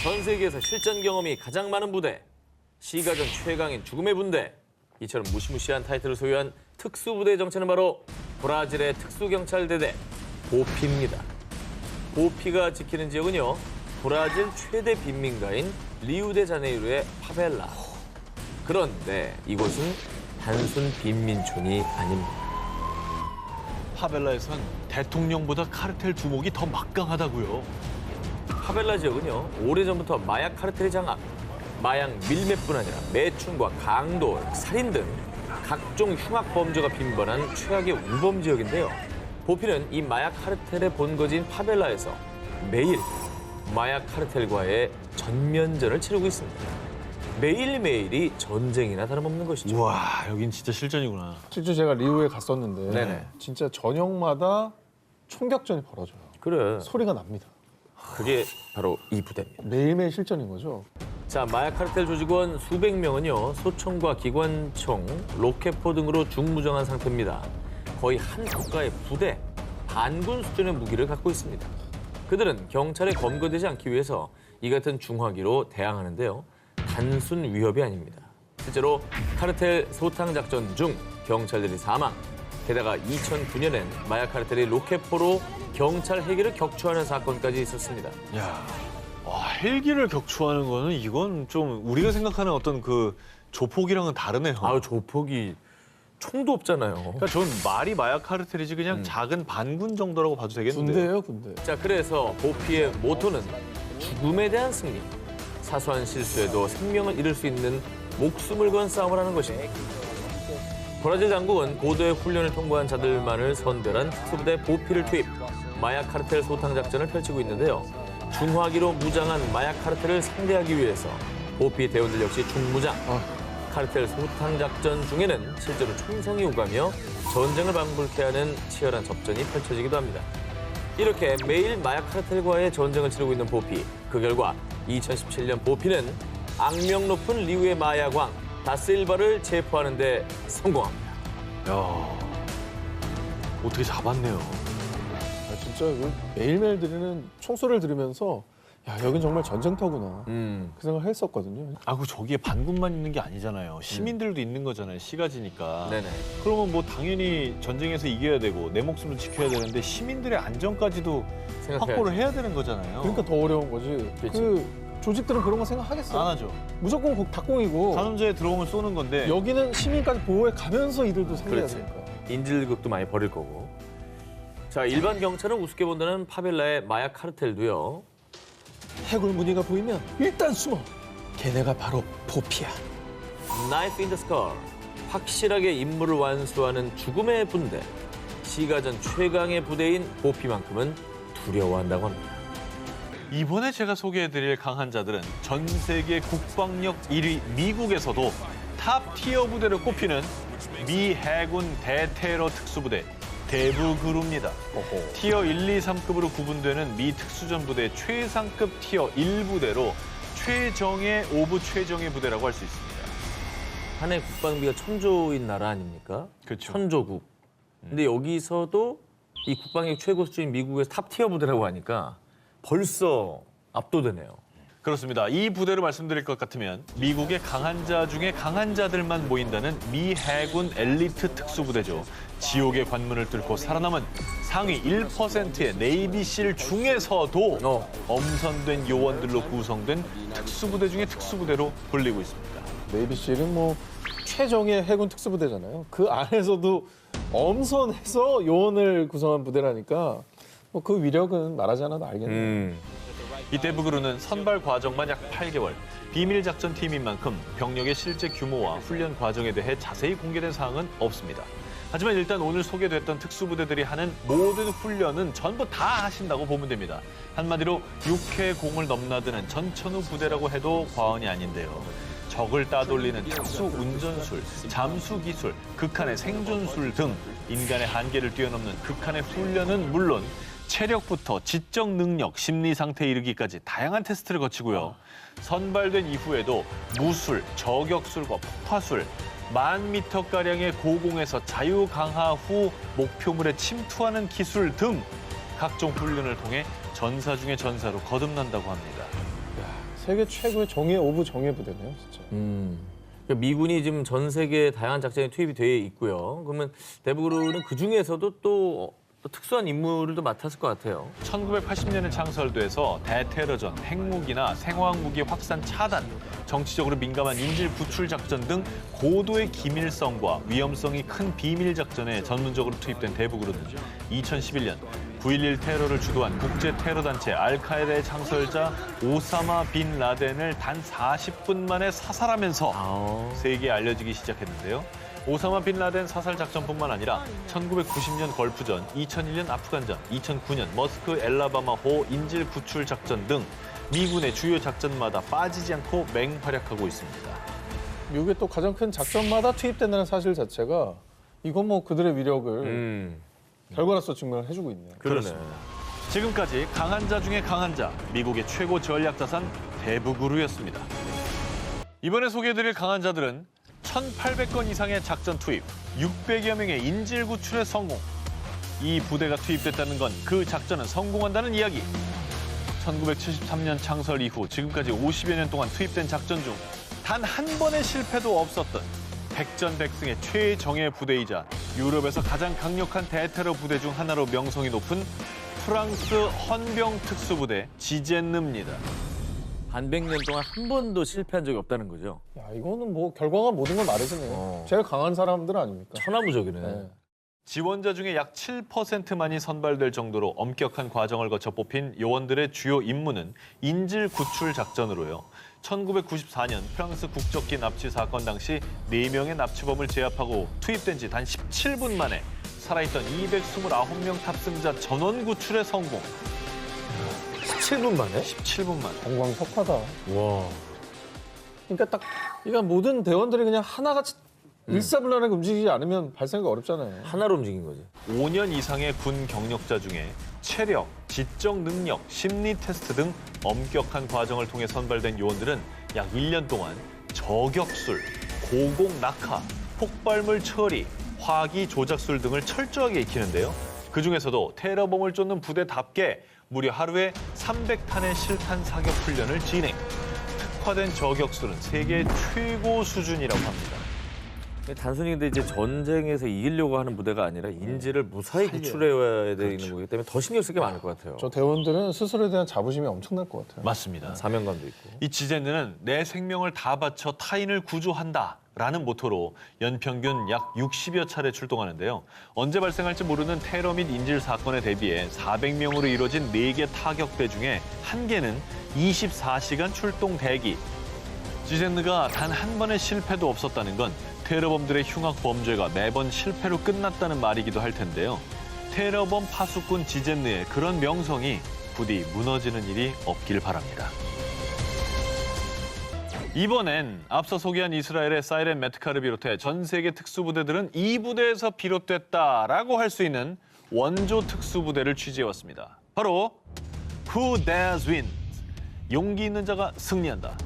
전 세계에서 실전 경험이 가장 많은 부대, 시가전 최강인 죽음의 분대. 이처럼 무시무시한 타이틀을 소유한 특수부대의 정체는 바로 브라질의 특수경찰대대 보피입니다. 보피가 지키는 지역은요, 브라질 최대 빈민가인 리우데자네이루의 파벨라. 그런데 이곳은 단순 빈민촌이 아닙니다. 파벨라에선 대통령보다 카르텔 두목이 더 막강하다고요. 파벨라 지역은요, 오래전부터 마약 카르텔의 장악, 마약 밀매뿐 아니라 매춘과 강도, 살인 등 각종 흉악 범죄가 빈번한 최악의 우범 지역인데요. 보피는 이 마약 카르텔의 본거지인 파벨라에서 매일 마약 카르텔과의 전면전을 치르고 있습니다. 매일매일이 전쟁이나 다름없는 것이죠. 우와, 여긴 진짜 실전이구나. 실제 제가 리우에 갔었는데 네네. 진짜 저녁마다 총격전이 벌어져요. 그래, 소리가 납니다. 그게 바로 이 부대입니다. 매일매일 실전인 거죠. 자, 마약 카르텔 조직원 수백 명은요, 소총과 기관총, 로켓포 등으로 중무장한 상태입니다. 거의 한 국가의 부대, 반군 수준의 무기를 갖고 있습니다. 그들은 경찰에 검거되지 않기 위해서 이 같은 중화기로 대항하는데요. 단순 위협이 아닙니다. 실제로 카르텔 소탕 작전 중 경찰들이 사망. 게다가 2009년엔 마약 카르텔이 로켓포로 경찰 헬기를 격추하는 사건까지 있었습니다. 야, 와, 헬기를 격추하는 거는 이건 좀 우리가 생각하는 어떤 그 조폭이랑은 다르네요. 아우, 조폭이 총도 없잖아요. 그러니까 전 말이 마약 카르텔이지 그냥 작은 반군 정도라고 봐도 되겠는데. 군대예요, 군대. 자, 그래서 보피의 모토는 죽음에 대한 승리. 사소한 실수에도 생명을 잃을 수 있는 목숨을 건 싸움을 하는 것입니다. 브라질 당국은 고도의 훈련을 통과한 자들만을 선별한 특수부대 보피를 투입, 마약 카르텔 소탕 작전을 펼치고 있는데요. 중화기로 무장한 마약 카르텔을 상대하기 위해서 보피 대원들 역시 중무장. 카르텔 소탕 작전 중에는 실제로 총성이 오가며 전쟁을 방불케 하는 치열한 접전이 펼쳐지기도 합니다. 이렇게 매일 마약 카르텔과의 전쟁을 치르고 있는 보피. 그 결과 2017년 보피는 악명 높은 리우의 마약왕 다실바를 체포하는 데 성공합니다. 야, 어떻게 잡았네요. 아, 진짜 매일매일 들리는 총소리를 들으면서 야, 여긴 정말 전쟁터구나. 그 생각을 했었거든요. 아, 그 저기에 반군만 있는 게 아니잖아요. 시민들도 있는 거잖아요. 시가지니까. 네네. 그러면 뭐 당연히 전쟁에서 이겨야 되고 내 목숨을 지켜야 되는데 시민들의 안전까지도 생각해야죠. 확보를 해야 되는 거잖아요. 그러니까 더 어려운 거지. 그치. 그 조직들은 그런 거 생각하겠어요? 안 하죠. 무조건 닭공이고 감염자에 들어오면 쏘는 건데. 여기는 시민까지 보호해 가면서 이들도 상대해야 그렇지. 되니까. 인질극도 많이 벌일 거고. 자, 일반 경찰은 우습게 본다는 파벨라의 마약 카르텔도요. 해골 무늬가 보이면 일단 숨어. 걔네가 바로 보피야. 나이프 인 더 스컬. 확실하게 임무를 완수하는 죽음의 분대. 시가전 최강의 부대인 보피만큼은 두려워한다고 합니다. 이번에 제가 소개해드릴 강한 자들은 전 세계 국방력 1위 미국에서도 탑 티어 부대로 꼽히는 미 해군 대테러 특수부대 대부그루입니다. 티어 1, 2, 3급으로 구분되는 미 특수전 부대 최상급 티어 1부대로 최정예 오브 최정예 부대라고 할 수 있습니다. 한 해 국방비가 천조인 나라 아닙니까? 그렇죠. 천조국. 근데 여기서도 이 국방력 최고 수준인 미국에서 탑티어 부대라고 하니까 벌써 압도되네요. 그렇습니다. 이 부대로 말씀드릴 것 같으면 미국의 강한 자 중에 강한 자들만 모인다는 미 해군 엘리트 특수부대죠. 지옥의 관문을 뚫고 살아남은 상위 1%의 네이비실 중에서도 엄선된 요원들로 구성된 특수부대 중에 특수부대로 불리고 있습니다. 네이비실은 뭐 최정예 해군 특수부대잖아요. 그 안에서도 엄선해서 요원을 구성한 부대라니까 뭐 그 위력은 말하지 않아도 알겠네요. 이 대부그루는 선발 과정만 약 8개월, 비밀 작전 팀인 만큼 병력의 실제 규모와 훈련 과정에 대해 자세히 공개된 사항은 없습니다. 하지만 일단 오늘 소개됐던 특수부대들이 하는 모든 훈련은 전부 다 하신다고 보면 됩니다. 한마디로 육해공을 넘나드는 전천후 부대라고 해도 과언이 아닌데요. 적을 따돌리는 특수 운전술, 잠수 기술, 극한의 생존술 등 인간의 한계를 뛰어넘는 극한의 훈련은 물론 체력부터 지적 능력, 심리 상태에 이르기까지 다양한 테스트를 거치고요. 선발된 이후에도 무술, 저격술과 폭파술, 10,000m가량의 고공에서 자유 강하 후 목표물에 침투하는 기술 등 각종 훈련을 통해 전사 중의 전사로 거듭난다고 합니다. 세계 최고의 정예 오브 정예 부대네요, 진짜. 그러니까 미군이 지금 전 세계 다양한 작전에 투입이 돼 있고요. 그러면 대부분은 그 중에서도 또 특수한 임무를 또 맡았을 것 같아요. 1980년에 창설돼서 대테러전, 핵무기나 생화학무기 확산 차단, 정치적으로 민감한 인질 구출 작전 등 고도의 기밀성과 위험성이 큰 비밀 작전에 전문적으로 투입된 대부그룹은 2011년 9.11 테러를 주도한 국제 테러 단체 알카에다의 창설자 오사마 빈 라덴을 단 40분 만에 사살하면서 세계에 알려지기 시작했는데요. 오사마 빈 라덴 사살 작전뿐만 아니라 1990년 걸프전, 2001년 아프간전, 2009년 머스크 엘라바마호 인질 구출 작전 등 미군의 주요 작전마다 빠지지 않고 맹활약하고 있습니다. 미국의 또 가장 큰 작전마다 투입된다는 사실 자체가 이건 뭐 그들의 위력을 결과로서 증명을 해주고 있네요. 그렇습니다. 지금까지 강한 자 중에 강한 자, 미국의 최고 전략 자산 대부그루였습니다. 이번에 소개해드릴 강한 자들은 1,800건 이상의 작전 투입, 600여 명의 인질 구출에 성공. 이 부대가 투입됐다는 건 그 작전은 성공한다는 이야기. 1973년 창설 이후 지금까지 50여 년 동안 투입된 작전 중 단 한 번의 실패도 없었던 백전백승의 최정예 부대이자 유럽에서 가장 강력한 대테러 부대 중 하나로 명성이 높은 프랑스 헌병 특수부대 지젠느입니다. 반백년 동안 한 번도 실패한 적이 없다는 거죠. 야, 이거는 뭐 결과가 모든 걸 말해주네요. 제일 강한 사람들 아닙니까? 천하무적이네. 네. 지원자 중에 약 7%만이 선발될 정도로 엄격한 과정을 거쳐 뽑힌 요원들의 주요 임무는 인질 구출 작전으로요. 1994년 프랑스 국적기 납치 사건 당시 4명의 납치범을 제압하고 투입된 지 단 17분 만에 살아있던 229명 탑승자 전원 구출에 성공. 17분 만에? 17분 만에. 공광석화다. 와. 그러니까 딱 그러니까 모든 대원들이 그냥 하나같이 일사불란하게 움직이지 않으면 발생하기 어렵잖아요. 하나로 움직인 거지. 5년 이상의 군 경력자 중에 체력, 지적 능력, 심리 테스트 등 엄격한 과정을 통해 선발된 요원들은 약 1년 동안 저격술, 고공 낙하, 폭발물 처리, 화기 조작술 등을 철저하게 익히는데요. 그중에서도 테러범을 쫓는 부대답게 무려 하루에 300탄의 실탄 사격 훈련을 진행. 특화된 저격술은 세계 최고 수준이라고 합니다. 단순히 근데 이제 전쟁에서 이기려고 하는 부대가 아니라 인질을 무사히 구출해야 되는 거기 때문에 더 신경 쓸 게 많을 것 같아요. 저 대원들은 스스로에 대한 자부심이 엄청날 것 같아요. 맞습니다. 사명감도 있고. 이 지젠느는 내 생명을 다 바쳐 타인을 구조한다라는 모토로 연평균 약 60여 차례 출동하는데요. 언제 발생할지 모르는 테러 및 인질 사건에 대비해 400명으로 이루어진 4개 타격대 중에 1개는 24시간 출동 대기. 지젠느가 단 한 번의 실패도 없었다는 건 테러범들의 흉악 범죄가 매번 실패로 끝났다는 말이기도 할 텐데요. 테러범 파수꾼 지젠느의 그런 명성이 부디 무너지는 일이 없길 바랍니다. 이번엔 앞서 소개한 이스라엘의 사이렌 메트카를 비롯해 전 세계 특수부대들은 이 부대에서 비롯됐다라고 할 수 있는 원조 특수부대를 취재해왔습니다. 바로 Who Dares Wins, 용기 있는 자가 승리한다.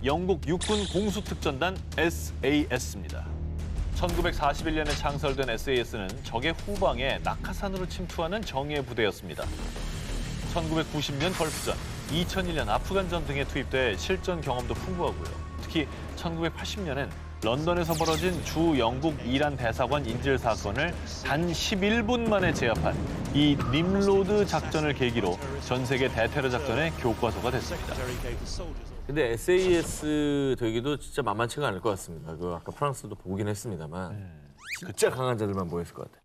영국 육군 공수특전단 SAS입니다. 1941년에 창설된 SAS는 적의 후방에 낙하산으로 침투하는 정예 부대였습니다. 1990년 걸프전, 2001년 아프간전 등에 투입돼 실전 경험도 풍부하고요. 특히 1980년엔 런던에서 벌어진 주 영국 이란 대사관 인질 사건을 단 11분 만에 제압한 이 림로드 작전을 계기로 전 세계 대테러 작전의 교과서가 됐습니다. 근데 SAS 되기도 진짜 만만치가 않을 것 같습니다. 그 아까 프랑스도 보긴 했습니다만 진짜 강한 자들만 모였을 것 같아요.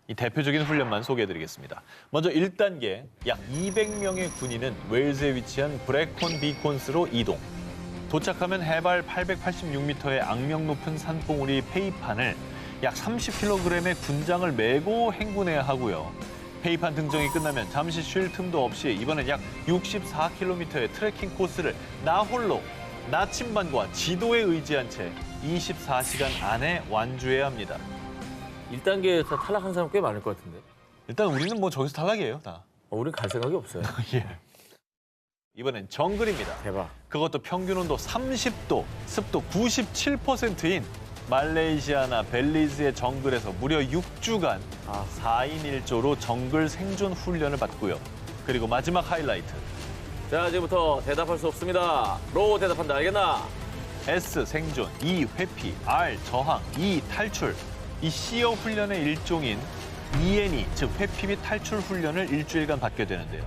이 대표적인 훈련만 소개해드리겠습니다. 먼저 1단계, 약 200명의 군인은 웨일즈에 위치한 브래콘 비콘스로 이동. 도착하면 해발 886m의 악명 높은 산봉우리 페이판을 약 30kg의 군장을 메고 행군해야 하고요. 페이판 등정이 끝나면 잠시 쉴 틈도 없이 이번엔 약 64km의 트레킹 코스를 나 홀로 나침반과 지도에 의지한 채 24시간 안에 완주해야 합니다. 1단계에서 탈락한 사람 꽤 많을 것 같은데. 일단 우리는 뭐 저기서 탈락이에요, 다. 우린 갈 생각이 없어요. 예. 이번엔 정글입니다. 대박. 그것도 평균 온도 30도, 습도 97%인 말레이시아나 벨리즈의 정글에서 무려 6주간 4인 1조로 정글 생존 훈련을 받고요. 그리고 마지막 하이라이트. 자, 지금부터 대답할 수 없습니다. 로 대답한다. 알겠나? S 생존, E 회피, R 저항, E 탈출. 이 시어 훈련의 일종인 ENE, 즉 회피 및 탈출 훈련을 일주일간 받게 되는데요.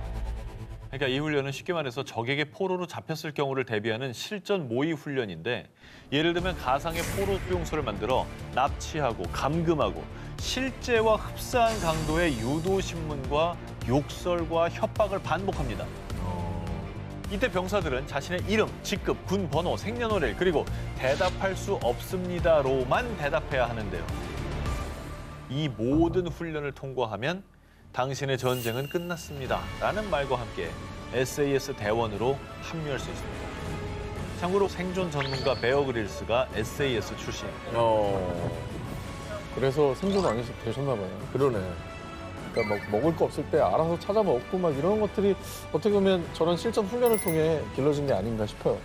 그러니까 이 훈련은 쉽게 말해서 적에게 포로로 잡혔을 경우를 대비하는 실전 모의 훈련인데, 예를 들면 가상의 포로 수용소를 만들어 납치하고 감금하고 실제와 흡사한 강도의 유도 신문과 욕설과 협박을 반복합니다. 이때 병사들은 자신의 이름, 직급, 군 번호, 생년월일, 그리고 대답할 수 없습니다로만 대답해야 하는데요. 이 모든 훈련을 통과하면 당신의 전쟁은 끝났습니다 라는 말과 함께 SAS 대원으로 합류할 수 있습니다. 참고로 생존 전문가 베어 그릴스가 SAS 출신입니다. 그래서 생존왕이 되셨나 봐요. 그러네. 그러니까 막 먹을 거 없을 때 알아서 찾아 먹고 막 이런 것들이 어떻게 보면 저런 실전 훈련을 통해 길러진 게 아닌가 싶어요.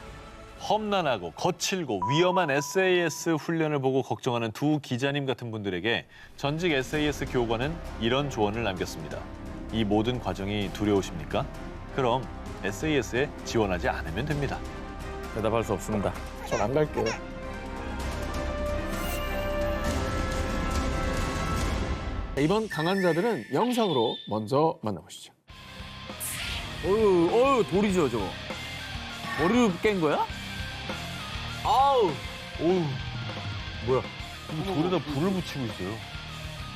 험난하고 거칠고 위험한 SAS 훈련을 보고 걱정하는 두 기자님 같은 분들에게 전직 SAS 교관은 이런 조언을 남겼습니다. 이 모든 과정이 두려우십니까? 그럼 SAS에 지원하지 않으면 됩니다. 대답할 수 없습니다. 전 안 갈게요. 이번 강한 자들은 영상으로 먼저 만나보시죠. 어휴, 돌이죠, 저거. 머리를 깬 거야? 아우, 오우, 뭐야? 돌에다 불을 붙이고 있어요.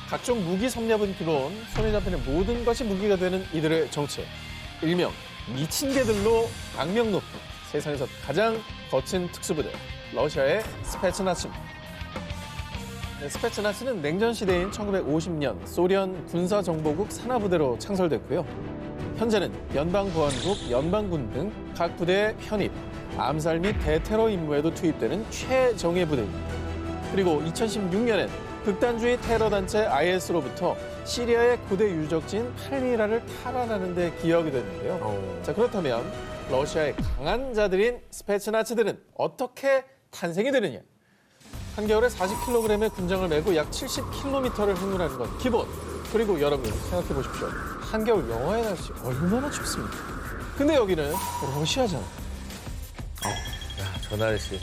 각종 무기 섭렵은 기본, 손에 잡히는 모든 것이 무기가 되는 이들의 정체. 일명 미친 개들로 악명 높은 세상에서 가장 거친 특수부대, 러시아의 스페츠나츠입니다. 스페츠나츠는 냉전 시대인 1950년 소련 군사정보국 산하부대로 창설됐고요. 현재는 연방보안국, 연방군 등 각 부대에 편입, 암살 및 대테러 임무에도 투입되는 최정예 부대입니다. 그리고 2016년엔 극단주의 테러 단체 IS로부터 시리아의 고대 유적지인 팔미라를 탈환하는 데 기여하게 됐는데요. 자, 그렇다면 러시아의 강한 자들인 스페츠나츠들은 어떻게 탄생이 되느냐? 한겨울에 40kg의 군장을 메고 약 70km를 행군하는 건 기본. 그리고 여러분 생각해 보십시오. 한겨울 영하의 날씨 얼마나 춥습니까? 근데 여기는 러시아잖아요. 저 날씨.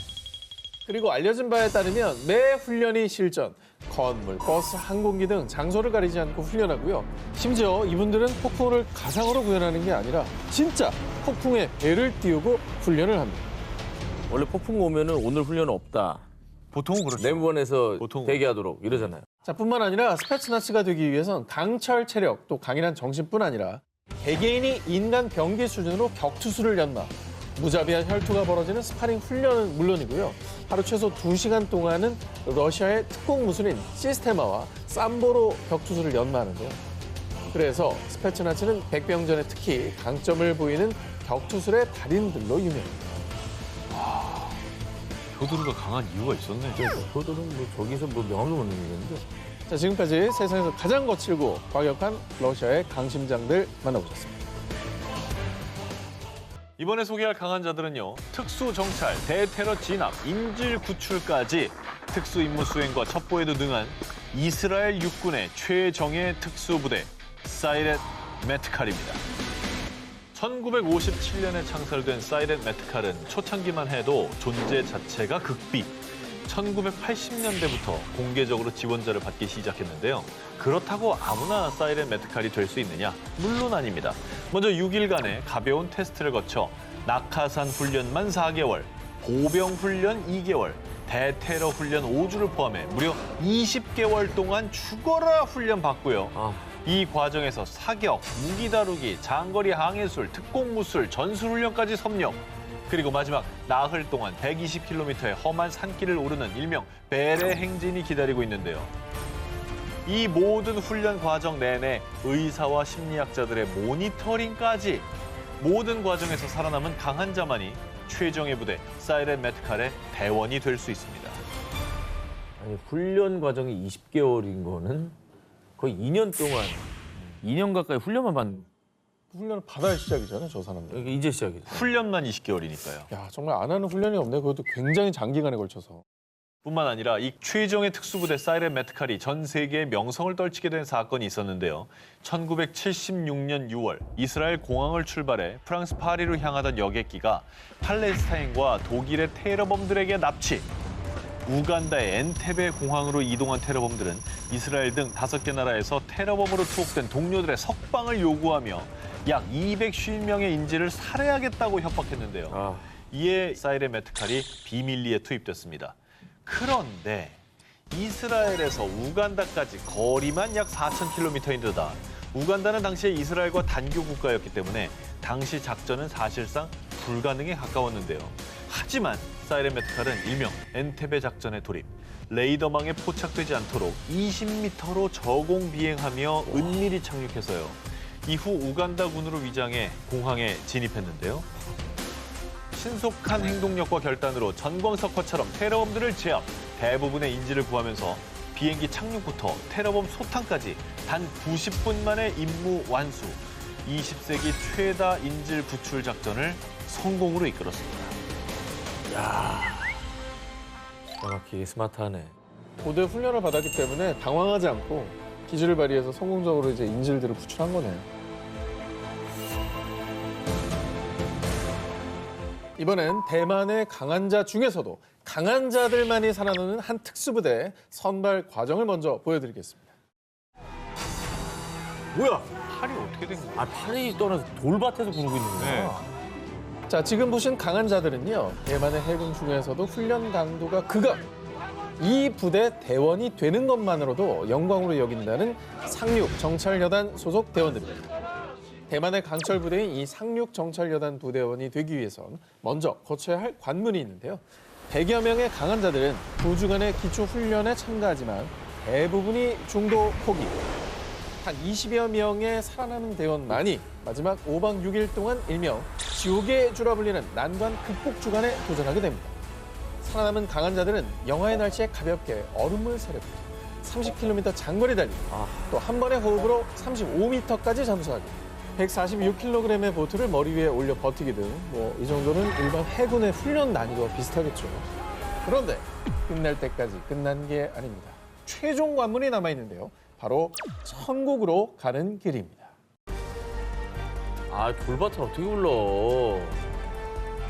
그리고 알려진 바에 따르면 매 훈련이 실전, 건물, 버스, 항공기 등 장소를 가리지 않고 훈련하고요. 심지어 이분들은 폭풍을 가상으로 구현하는 게 아니라 진짜 폭풍에 배를 띄우고 훈련을 합니다. 원래 폭풍 오면은 오늘 훈련은 없다. 보통은 그렇죠. 내무반에서 보통. 대기하도록 이러잖아요. 자, 뿐만 아니라 스페츠나츠가 되기 위해선 강철 체력, 또 강인한 정신뿐 아니라 개개인이 인간 병기 수준으로 격투수를 연마, 무자비한 혈투가 벌어지는 스파링 훈련은 물론이고요. 하루 최소 2시간 동안은 러시아의 특공 무술인 시스테마와 삼보로 격투수를 연마하는데요. 그래서 스페츠나츠는 백병전에 특히 강점을 보이는 격투술의 달인들로 유명합니다. 표두르가 강한 이유가 있었네. 저들은 뭐 저기서 뭐 명함도 못 내는데. 자, 지금까지 세상에서 가장 거칠고 과격한 러시아의 강심장들 만나보셨습니다. 이번에 소개할 강한 자들은요. 특수정찰, 대테러 진압, 인질 구출까지 특수 임무 수행과 첩보에도 능한 이스라엘 육군의 최정예 특수부대 사이렛 메트칼입니다. 1957년에 창설된 사이렛 메트칼은 초창기만 해도 존재 자체가 극비. 1980년대부터 공개적으로 지원자를 받기 시작했는데요. 그렇다고 아무나 사이렌 메트칼이 될 수 있느냐? 물론 아닙니다. 먼저 6일간의 가벼운 테스트를 거쳐 낙하산 훈련만 4개월, 보병 훈련 2개월, 대테러 훈련 5주를 포함해 무려 20개월 동안 죽어라 훈련 받고요. 이 과정에서 사격, 무기 다루기, 장거리 항해술, 특공무술, 전술훈련까지 섭렵. 그리고 마지막 나흘 동안 120km의 험한 산길을 오르는 일명 베레 행진이 기다리고 있는데요. 이 모든 훈련 과정 내내 의사와 심리학자들의 모니터링까지 모든 과정에서 살아남은 강한 자만이 최정예 부대 사이렌 메트칼의 대원이 될 수 있습니다. 아니, 훈련 과정이 20개월인 거는 거의 2년 동안 2년 가까이 훈련만 받는. 훈련을 받아야 시작이잖아요, 저 사람들. 이게 이제 시작이죠. 훈련만 20개월이니까요. 야, 정말 안 하는 훈련이 없네. 그것도 굉장히 장기간에 걸쳐서. 뿐만 아니라 이 최정예 특수부대 사이렌 메트칼이 전 세계에 명성을 떨치게 된 사건이 있었는데요. 1976년 6월 이스라엘 공항을 출발해 프랑스 파리로 향하던 여객기가 팔레스타인과 독일의 테러범들에게 납치. 우간다의 엔테베 공항으로 이동한 테러범들은 이스라엘 등 5개 나라에서 테러범으로 투옥된 동료들의 석방을 요구하며 약 250명의 인질을 살해하겠다고 협박했는데요. 이에 사이렌 메트칼이 비밀리에 투입됐습니다. 그런데 이스라엘에서 우간다까지 거리만 약 4,000km인데다 우간다는 당시에 이스라엘과 단교 국가였기 때문에 당시 작전은 사실상 불가능에 가까웠는데요. 하지만 사이렌 메트칼은 일명 엔테베 작전에 돌입, 레이더망에 포착되지 않도록 20m로 저공 비행하며 은밀히 착륙해서요. 이후 우간다군으로 위장해 공항에 진입했는데요. 신속한 행동력과 결단으로 전광석화처럼 테러범들을 제압, 대부분의 인질을 구하면서 비행기 착륙부터 테러범 소탕까지 단 90분 만에 임무 완수. 20세기 최다 인질 구출 작전을 성공으로 이끌었습니다. 정확히 스마트하네. 고대 훈련을 받았기 때문에 당황하지 않고 기술을 발휘해서 성공적으로 이제 인질들을 구출한 거네요. 이번엔 대만의 강한 자 중에서도 강한 자들만이 살아남는 한 특수부대 선발 과정을 먼저 보여드리겠습니다. 뭐야? 팔이 어떻게 된 거예요? 팔이 떠나서 돌밭에서 구르고 있는 거야. 자, 지금 보신 강한 자들은요, 대만의 해군 중에서도 훈련 강도가 극악. 이 부대 대원이 되는 것만으로도 영광으로 여긴다는 상륙 정찰여단 소속 대원들입니다. 대만의 강철 부대인 이 상륙 정찰여단 부대원이 되기 위해선 먼저 거쳐야 할 관문이 있는데요. 100여 명의 강한 자들은 2주간의 기초 훈련에 참가하지만 대부분이 중도 포기. 한 20여 명의 살아남은 대원만이 마지막 5박 6일 동안 일명 지옥의 주라 불리는 난관 극복 주간에 도전하게 됩니다. 살아남은 강한 자들은 영하의 날씨에 가볍게 얼음물 세례부터 30km 장거리 달리기, 또 한 번의 호흡으로 35m까지 잠수하기, 146kg의 보트를 머리 위에 올려 버티기 등 뭐 이 정도는 일반 해군의 훈련 난이도와 비슷하겠죠. 그런데 끝날 때까지 끝난 게 아닙니다. 최종 관문이 남아있는데요. 바로 천국으로 가는 길입니다. 돌밭은 어떻게 굴러?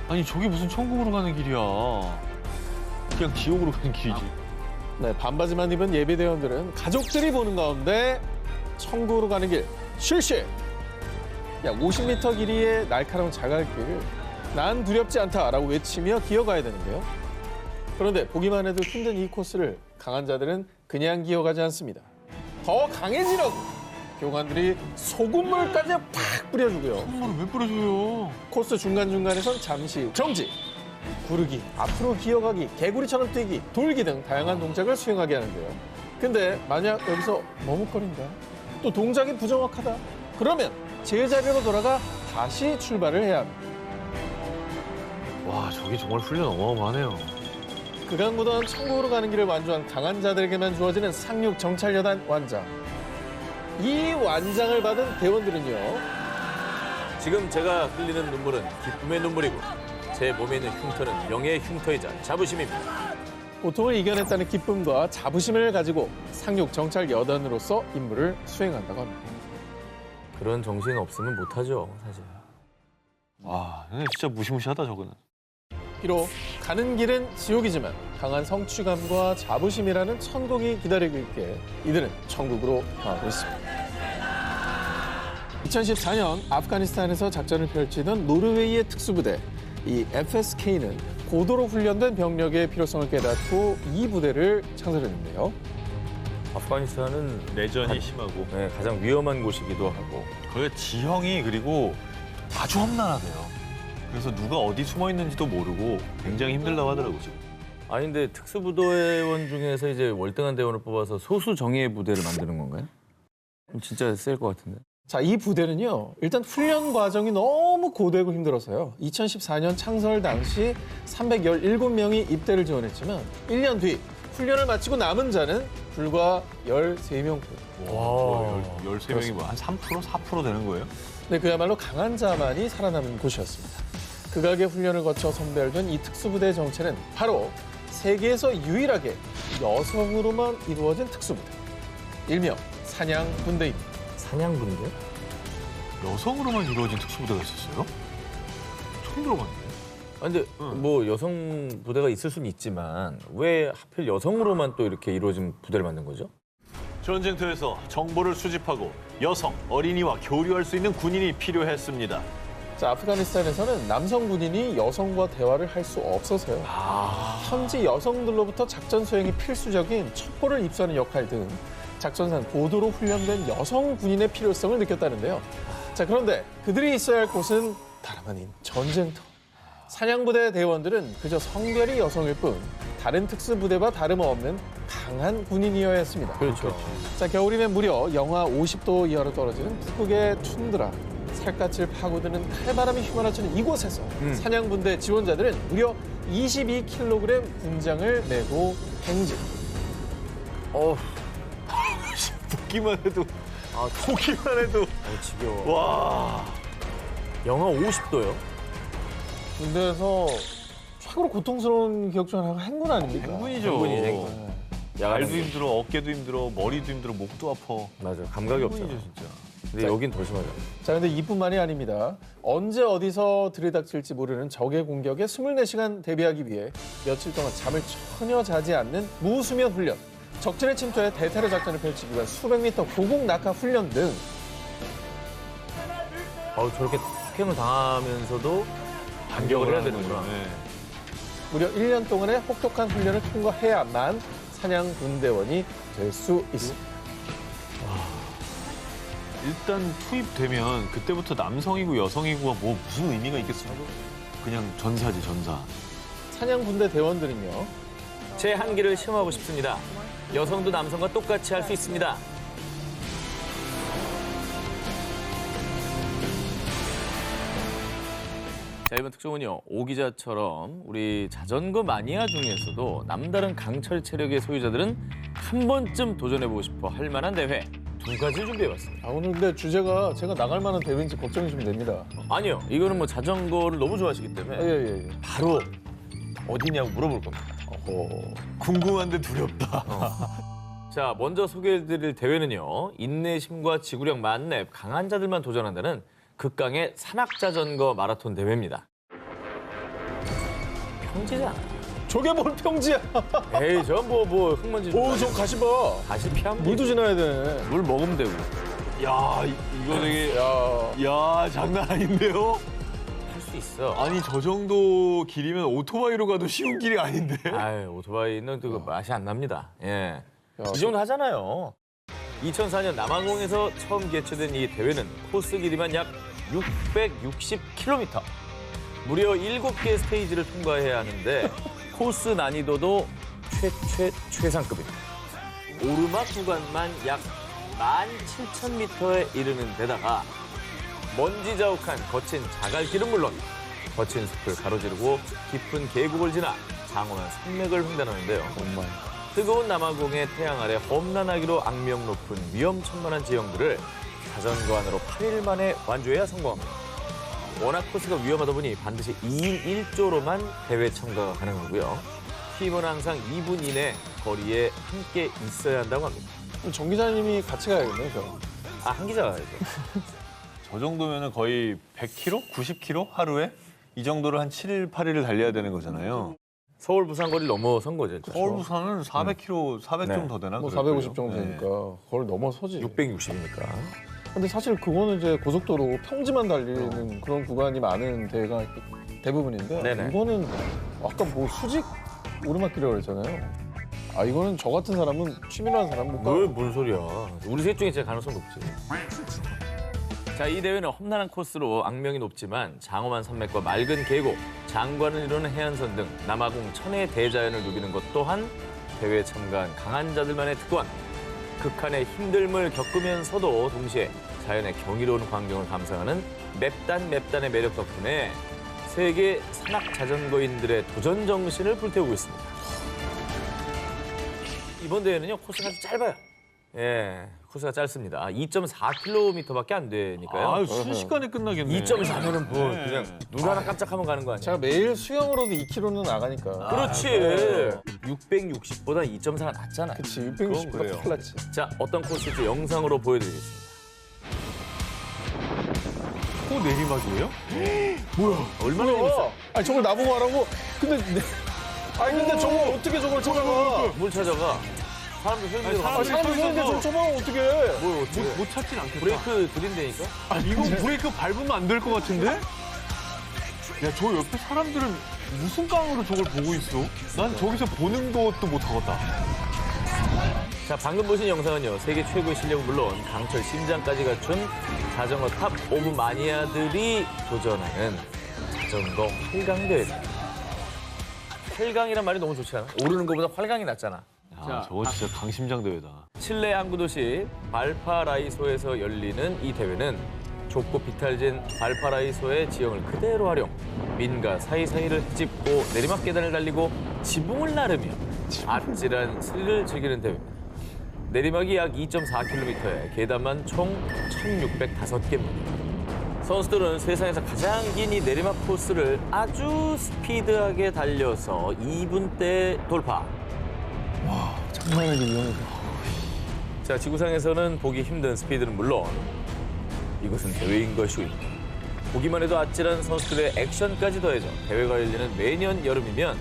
아니 저게 무슨 천국으로 가는 길이야. 그냥 지옥으로 가는 길이지. 네, 반바지만 입은 예비대원들은 가족들이 보는 가운데 천국으로 가는 길 실시! 약 50m 길이의 날카로운 자갈길을 난 두렵지 않다라고 외치며 기어가야 되는데요. 그런데 보기만 해도 힘든 이 코스를 강한 자들은 그냥 기어가지 않습니다. 더 강해지려고 교관들이 소금물까지 팍 뿌려주고요. 소금물을 왜 뿌려줘요? 코스 중간중간에선 잠시 정지, 구르기, 앞으로 기어가기, 개구리처럼 뛰기, 돌기 등 다양한 동작을 수행하게 하는데요. 근데 만약 여기서 머뭇거린다, 또 동작이 부정확하다, 그러면 제자리로 돌아가 다시 출발을 해야 합니다. 와, 저게 정말 훈련 어마어마하네요. 그간 보던 천국으로 가는 길을 완주한 강한 자들에게만 주어지는 상륙 정찰여단 완장. 이 완장을 받은 대원들은요. 지금 제가 흘리는 눈물은 기쁨의 눈물이고 제 몸에 있는 흉터는 명예의 흉터이자 자부심입니다. 고통을 이겨냈다는 기쁨과 자부심을 가지고 상륙 정찰여단으로서 임무를 수행한다고 합니다. 그런 정신 없으면 못하죠, 사실. 와, 진짜 무시무시하다 저거는. 비록 가는 길은 지옥이지만 강한 성취감과 자부심이라는 천국이 기다리고 있기에 이들은 천국으로 향하고 있습니다. 2014년 아프가니스탄에서 작전을 펼치던 노르웨이의 특수부대, 이 FSK는 고도로 훈련된 병력의 필요성을 깨닫고 이 부대를 창설했는데요. 아프가니스탄은 내전이 심하고 가장 위험한 곳이기도 하고 거기가 지형이 그리고 아주 험난하대요. 그래서 누가 어디 숨어 있는지도 모르고 굉장히 힘들다고 하더라고요. 지금. 아니 근데 특수부대원 중에서 이제 월등한 대원을 뽑아서 소수 정예 부대를 만드는 건가요? 그럼 진짜 셀 것 같은데. 자, 이 부대는요, 일단 훈련 과정이 너무 고되고 힘들어서요. 2014년 창설 당시 317명이 입대를 지원했지만 1년 뒤 훈련을 마치고 남은 자는 불과 13명뿐. 와, 13명이 뭐 한 3%, 4% 되는 거예요? 네, 그야말로 강한 자만이 살아남은 곳이었습니다. 극악의 훈련을 거쳐 선별된 이 특수부대의 정체는 바로 세계에서 유일하게 여성으로만 이루어진 특수부대. 일명 사냥군대입니다. 사냥군대? 여성으로만 이루어진 특수부대가 있었어요? 처음 들어봤네. 아, 근데 뭐 여성 부대가 있을 수는 있지만 왜 하필 여성으로만 또 이렇게 이루어진 부대를 만든 거죠? 전쟁터에서 정보를 수집하고 여성, 어린이와 교류할 수 있는 군인이 필요했습니다. 자, 아프가니스탄에서는 남성 군인이 여성과 대화를 할 수 없어서요. 현지 여성들로부터 작전 수행이 필수적인 첩보를 입수하는 역할 등 작전상 고도로 훈련된 여성 군인의 필요성을 느꼈다는데요. 자, 그런데 그들이 있어야 할 곳은 다름 아닌 전쟁터. 사냥부대 대원들은 그저 성별이 여성일 뿐 다른 특수부대와 다름없는 강한 군인이어야 했습니다. 그렇죠. 자, 겨울이면 무려 영하 50도 이하로 떨어지는 북극의 툰드라. 살갗을 파고드는 칼바람이 휘몰아치는 이곳에서 사냥분대 지원자들은 무려 22kg 군장을 메고 행진. 듣기만 해도, 보기만 해도. 지겨워. 와. 영하 50도요? 군대에서 최고로 고통스러운 기억 중 하나가 행군 아닙니까? 행군이죠. 행군이죠, 행군. 발도 힘들어, 어깨도 힘들어, 머리도 힘들어, 목도 아파. 맞아, 감각이 없잖아. 행군이죠, 진짜. 근데 여긴 더 심하죠. 자, 근데 이뿐만이 아닙니다. 언제 어디서 들이닥칠지 모르는 적의 공격에 24시간 대비하기 위해 며칠 동안 잠을 전혀 자지 않는 무수면 훈련, 적진의 침투에 대테러 작전을 펼치기 위한 수백 미터 고공 낙하 훈련 등 저렇게 폭행을 당하면서도 반격을 해야 되는구나. 네. 무려 1년 동안의 혹독한 훈련을 통과해야만 사냥 군대원이 될 수 있습니다. 일단 투입되면 그때부터 남성이고 여성이고가 뭐 무슨 의미가 있겠어요? 그냥 전사지, 전사. 사냥 군대 대원들은요. 제 한계를 시험하고 싶습니다. 여성도 남성과 똑같이 할 수 있습니다. 자, 이번 특종은요, 오 기자처럼 우리 자전거 마니아 중에서도 남다른 강철 체력의 소유자들은 한 번쯤 도전해보고 싶어 할 만한 대회 두 가지를 준비해봤습니다. 오늘 근데 주제가 제가 나갈 만한 대회인지 걱정이시면 됩니다. 아니요, 이거는 뭐 자전거를 너무 좋아하시기 때문에 예. 바로 어디냐고 물어볼 겁니다. 궁금한데 두렵다. 자, 먼저 소개해드릴 대회는요, 인내심과 지구력 만렙 강한 자들만 도전한다는 극강의 산악자전거 마라톤 대회입니다. 평지잖아. 저게 뭘 평지야? 에이, 저 뭐 흙먼지 좀 오, 저 가시 봐. 다시 피하면 물도 지나야 돼. 물 먹으면 되고 야, 이거 되게, 야, 야, 장난 아닌데요? 할 수 있어. 아니, 저 정도 길이면 오토바이로 가도 쉬운 길이 아닌데? 아유, 오토바이는 또 그 맛이 안 납니다. 예. 야, 이 정도 하잖아요. 2004년 남아공에서 처음 개최된 이 대회는 코스 길이만 약 660km. 무려 7개의 스테이지를 통과해야 하는데 코스 난이도도 최상급입니다. 오르막 구간만 약 17,000m에 이르는 데다가 먼지 자욱한 거친 자갈길은 물론 거친 숲을 가로지르고 깊은 계곡을 지나 장엄한 산맥을 횡단하는데요. 정말. 뜨거운 남아공의 태양 아래 험난하기로 악명 높은 위험천만한 지형들을 자전거 안으로 8일 만에 완주해야 성공합니다. 워낙 코스가 위험하다 보니 반드시 2인 1조로만 대회 참가가 가능하고요. 팀은 항상 2분 이내 거리에 함께 있어야 한다고 합니다. 그럼 정 기자님이 같이 가야겠네요, 저. 한 기자가 가야죠. 저 정도면 거의 100km? 90km? 하루에? 이 정도를 한 7일, 8일을 달려야 되는 거잖아요. 서울, 부산 거리를 넘어선 거죠. 일단. 서울, 부산은 400km, 400 네. 좀 더 되나? 뭐 그럴걸요? 450 정도 되니까 그걸 넘어서지. 660이니까. 근데 사실 그거는 이제 고속도로 평지만 달리는 그런 구간이 많은 대회가 대부분인데 네네. 이거는 아까 뭐 수직 오르막길이라고 그랬잖아요. 아, 이거는 저 같은 사람은 취미로 하는 사람 못 가. 뭔 소리야. 우리 셋 중에 제일 가능성 높지. 자, 이 대회는 험난한 코스로 악명이 높지만 장엄한 산맥과 맑은 계곡, 장관을 이루는 해안선 등 남아공 천혜의 대자연을 누비는 것 또한 대회에 참가한 강한 자들만의 특권. 극한의 힘듦을 겪으면서도 동시에 자연의 경이로운 광경을 감상하는 맵단의 매력 덕분에 세계 산악 자전거인들의 도전 정신을 불태우고 있습니다. 이번 대회는요, 코스가 아주 짧아요. 예, 코스가 짧습니다. 2.4km밖에 안 되니까요. 아, 순식간에 끝나겠네. 2.4면은 뭐 그냥 눈 하나 깜짝하면 가는 거 아니야? 제가 매일 수영으로도 2km는 나가니까. 그렇지. 660보다 2.4가 낫잖아요. 그치, 그건 660보다 그래요. 플랐지. 자, 어떤 코스일지 영상으로 보여드리겠습니다. 또 내리막이에요? 얼마나 재밌어? 아니, 저걸 나보고 하라고? 근데, 근데 저걸 어떻게 저걸 찾아가? 뭘 찾아가? 사람들 소리로 사람들 아, 사람들 서는데 저걸 쳐봐, 어떻게? 뭘 어떻게 못 찾진 않겠다. 브레이크 들인다니까? 아, 이거 브레이크 밟으면 안 될 것 같은데? 야, 저 옆에 사람들은 무슨 깡으로 저걸 보고 있어? 난 저기서 보는 것도 못 하겠다. 자, 방금 보신 영상은요, 세계 최고의 실력은 물론 강철 심장까지 갖춘 자전거 탑 오브 마니아들이 도전하는 자전거 활강대회입니다. 활강이란 말이 너무 좋지 않아? 오르는 것보다 활강이 낫잖아. 야, 저거 진짜 강심장 대회다. 칠레 항구 도시 발파라이소에서 열리는 이 대회는 좁고 비탈진 발파라이소의 지형을 그대로 활용, 민가 사이사이를 짚고 내리막 계단을 달리고 지붕을 나르며 아찔한 스릴을 즐기는 대회입니다. 내리막이 약 2.4km에 계단만 총 1,605개입니다. 선수들은 세상에서 가장 긴 이 내리막 코스를 아주 스피드하게 달려서 2분대 돌파. 장난 아니게 위험해. 자, 지구상에서는 보기 힘든 스피드는 물론 이것은 대회인 것이고 보기만 해도 아찔한 선수들의 액션까지 더해져 대회가 열리는 매년 여름이면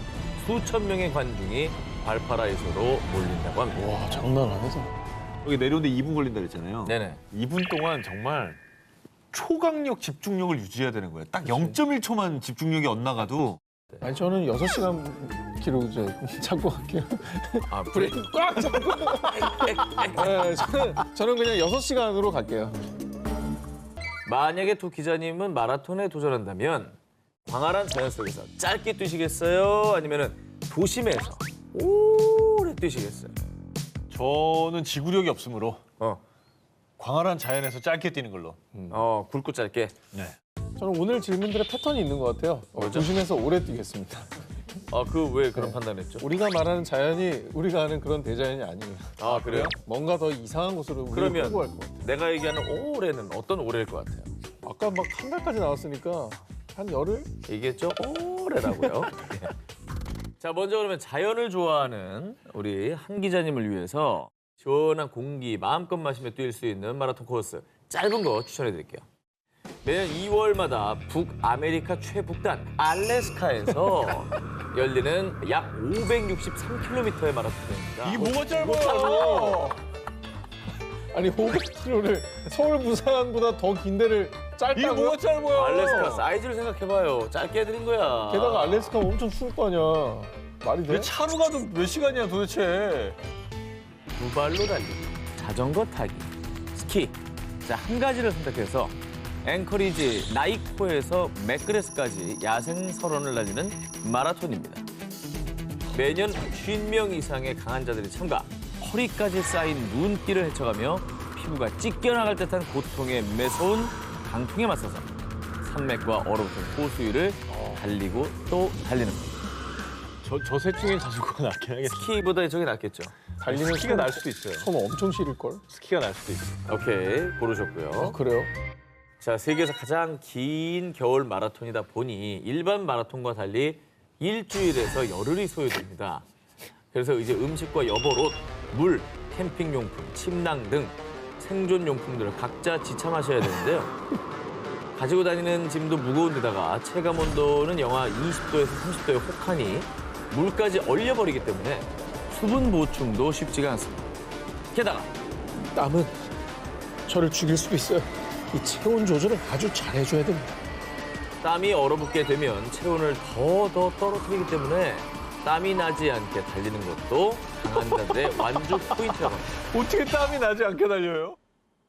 수천 명의 관중이 발파라이소로 몰린다고 합니다. 와, 장난 아니다. 여기 내려오는데 2분 걸린다 그랬잖아요. 네네. 2분 동안 정말 초강력 집중력을 유지해야 되는 거예요. 딱 0.1초만 집중력이 엇나가도 아니, 저는 6시간 기록 이제 잡고 갈게요. 아, 브레이크 꽉 잡고. 네, 저는 그냥 6시간으로 갈게요. 만약에 두 기자님은 마라톤에 도전한다면 광활한 자연 속에서 짧게 뛰시겠어요? 아니면은 도심에서 오래 뛰시겠어요? 저는 지구력이 없으므로 어, 광활한 자연에서 짧게 뛰는 걸로. 굵고 짧게. 네. 저는 오늘 질문들의 패턴이 있는 것 같아요. 도심에서 오래 뛰겠습니다. 아, 그 왜 그런 판단했죠? 우리가 말하는 자연이 우리가 아는 그런 대자연이 아니에요. 아, 그래요? 뭔가 더 이상한 곳으로 우리를 그러면 끌고 갈 것 같아요. 내가 얘기하는 오래는 어떤 오래일 것 같아요? 아까 막 한 달까지 나왔으니까 한 열흘? 얘기했죠? 오래라고요. 예. 자, 먼저 그러면 자연을 좋아하는 우리 한 기자님을 위해서 시원한 공기 마음껏 마시며 뛸 수 있는 마라톤 코스 짧은 거 추천해 드릴게요. 매년 2월마다 북아메리카 최북단 알래스카에서 열리는 약 563km의 마라톤입니다. 이게 뭐가 짧아요? 아니 500km를 서울 부산보다 더 긴 데를 이게 짧다고요? 뭐가 짧아요? 알래스카 사이즈를 생각해봐요. 짧게 해드린 거야. 게다가 알래스카 엄청 추울 거 아니야. 말이 돼? 왜 차로 가도 몇 시간이야 도대체? 두 발로 달리기, 자전거 타기, 스키. 자, 한 가지를 선택해서 앵커리지 나이코에서 맥그레스까지 야생 설원을 달리는 마라톤입니다. 매년 50명 이상의 강한 자들이 참가, 허리까지 쌓인 눈길을 헤쳐가며 피부가 찢겨나갈 듯한 고통에 매서운 강풍에 맞서서 산맥과 얼어붙은 호수위를 달리고 또 달리는 겁니다. 저 셋 중엔 자전거가 낫긴 하겠어. 스키보다 저게 낫겠죠? 달리는 스키가 날 수도 있어요. 손 엄청 시릴걸? 스키가 날 수도 있어. 오케이, 고르셨고요. 그래요? 자, 세계에서 가장 긴 겨울 마라톤이다 보니 일반 마라톤과 달리 일주일에서 열흘이 소요됩니다. 그래서 이제 음식과 여벌옷, 물, 캠핑용품, 침낭 등 생존용품들을 각자 지참하셔야 되는데요. 가지고 다니는 짐도 무거운 데다가 체감 온도는 영하 20도에서 30도의 혹하니 물까지 얼려버리기 때문에 수분 보충도 쉽지가 않습니다. 게다가 땀은 저를 죽일 수도 있어요. 이 체온 조절을 아주 잘해줘야 됩니다. 땀이 얼어붙게 되면 체온을 더 떨어뜨리기 때문에 땀이 나지 않게 달리는 것도 강한 자들의 완주 포인트라고 합니다. 어떻게 땀이 나지 않게 달려요?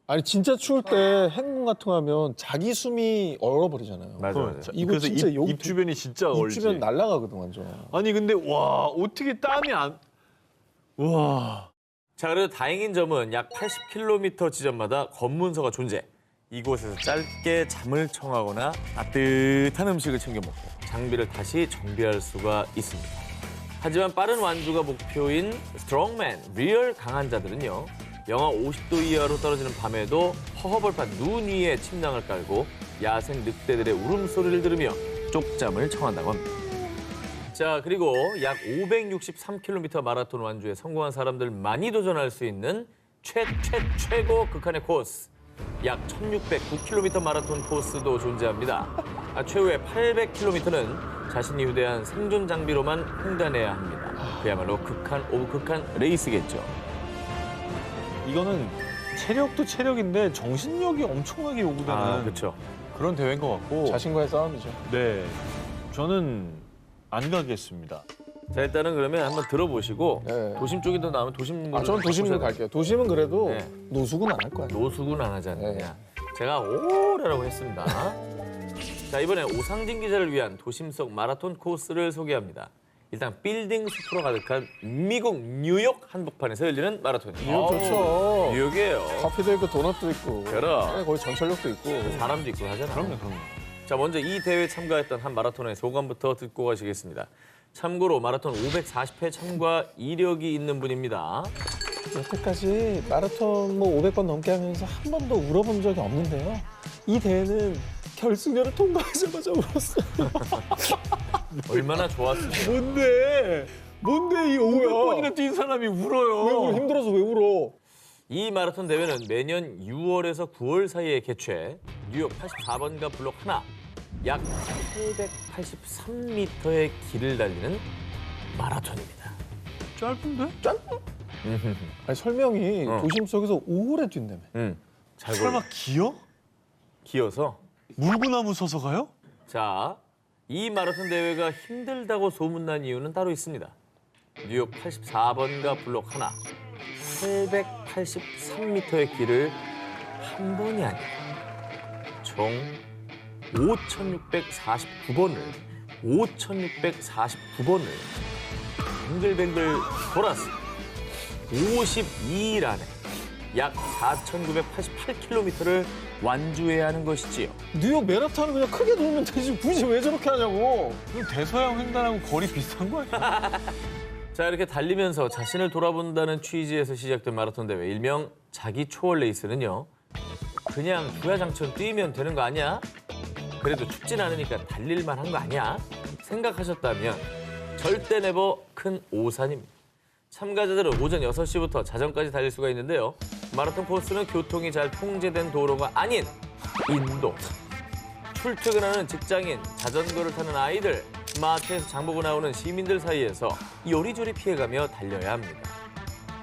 아니 진짜 추울 때 행군 같은 거 하면 자기 숨이 얼어버리잖아요. 맞아요. 이거 그래서 진짜 입 주변이 진짜 입 얼지. 주변 날아가거든 완전. 아니 근데 와 어떻게 땀이 안... 와... 자, 그래도 다행인 점은 약 80km 지점마다 검문소가 존재. 이곳에서 짧게 잠을 청하거나 따뜻한 음식을 챙겨 먹고 장비를 다시 정비할 수가 있습니다. 하지만 빠른 완주가 목표인 스트롱맨, 리얼 강한 자들은요. 영하 50도 이하로 떨어지는 밤에도 허허벌판 눈 위에 침낭을 깔고 야생 늑대들의 울음소리를 들으며 쪽잠을 청한다고 합니다. 자, 그리고 약 563km 마라톤 완주에 성공한 사람들만이 도전할 수 있는 최고 극한의 코스. 약 1609km 마라톤 코스도 존재합니다. 최후의 800km는 자신이 휴대한 생존 장비로만 횡단해야 합니다. 그야말로 극한 오브 극한 레이스겠죠. 이거는 체력도 체력인데 정신력이 엄청나게 요구되는 그렇죠. 그런 대회인 것 같고. 자신과의 싸움이죠. 네, 저는 안 가겠습니다. 자, 일단은 그러면 한번 들어보시고 네. 도심 쪽이 더 나오면 도심. 저는 도심으로 갈게요. 도심은 그래도 네. 노숙은 안 할 거야. 노숙은 안 하지 않느냐. 네. 제가 오라고 했습니다. 자, 이번에 오상진 기자를 위한 도심 속 마라톤 코스를 소개합니다. 일단 빌딩 숲으로 가득한 미국 뉴욕 한복판에서 열리는 마라톤이에요. 뉴욕 좋죠. 뉴욕이에요. 커피도 있고 도넛도 있고. 그럼. 네, 거기 전철역도 있고. 사람도 있고 하잖아. 그럼요. 자, 먼저 이 대회에 참가했던 한 마라토너의 소감부터 듣고 가시겠습니다. 참고로 마라톤 540회 참가 이력이 있는 분입니다. 여태까지 마라톤 500번 넘게 하면서 한 번도 울어본 적이 없는데요. 이 대회는 결승전을 통과하자마자 울었어요. 얼마나 좋았을까. 뭔데 이 500번이나 뛴 사람이 왜 울어? 울어요. 힘들어서 왜 울어? 이 마라톤 대회는 매년 6월에서 9월 사이에 개최해 뉴욕 84번가 블록 하나, 약 883m의 길을 달리는 마라톤입니다. 짧은데? 아니, 설명이 어. 도심 속에서 오래 뛴다며. 잘 설마 골라. 기어? 기어서. 물구나무 서서 가요? 자, 이 마라톤 대회가 힘들다고 소문난 이유는 따로 있습니다. 뉴욕 84번가 블록 하나, 883m의 길을 한 번이 아니라 총 5,649번을 뱅글뱅글 돌아서 52일 안에 약 4,988km를 완주해야 하는 것이지요. 뉴욕 맨하탄은 그냥 크게 돌면 되지. 굳이 왜 저렇게 하냐고. 그럼 대서양 횡단하고 거리 비슷한 거 아니야? 자, 이렇게 달리면서 자신을 돌아본다는 취지에서 시작된 마라톤 대회 일명 자기 초월 레이스는요. 그냥 주야장천 뛰면 되는 거 아니야? 그래도 춥진 않으니까 달릴만 한 거 아니야? 생각하셨다면 절대 네버 큰 오산입니다. 참가자들은 오전 6시부터 자정까지 달릴 수가 있는데요. 마라톤 코스는 교통이 잘 통제된 도로가 아닌 인도. 출퇴근하는 직장인, 자전거를 타는 아이들, 마트에서 장보고 나오는 시민들 사이에서 요리조리 피해가며 달려야 합니다.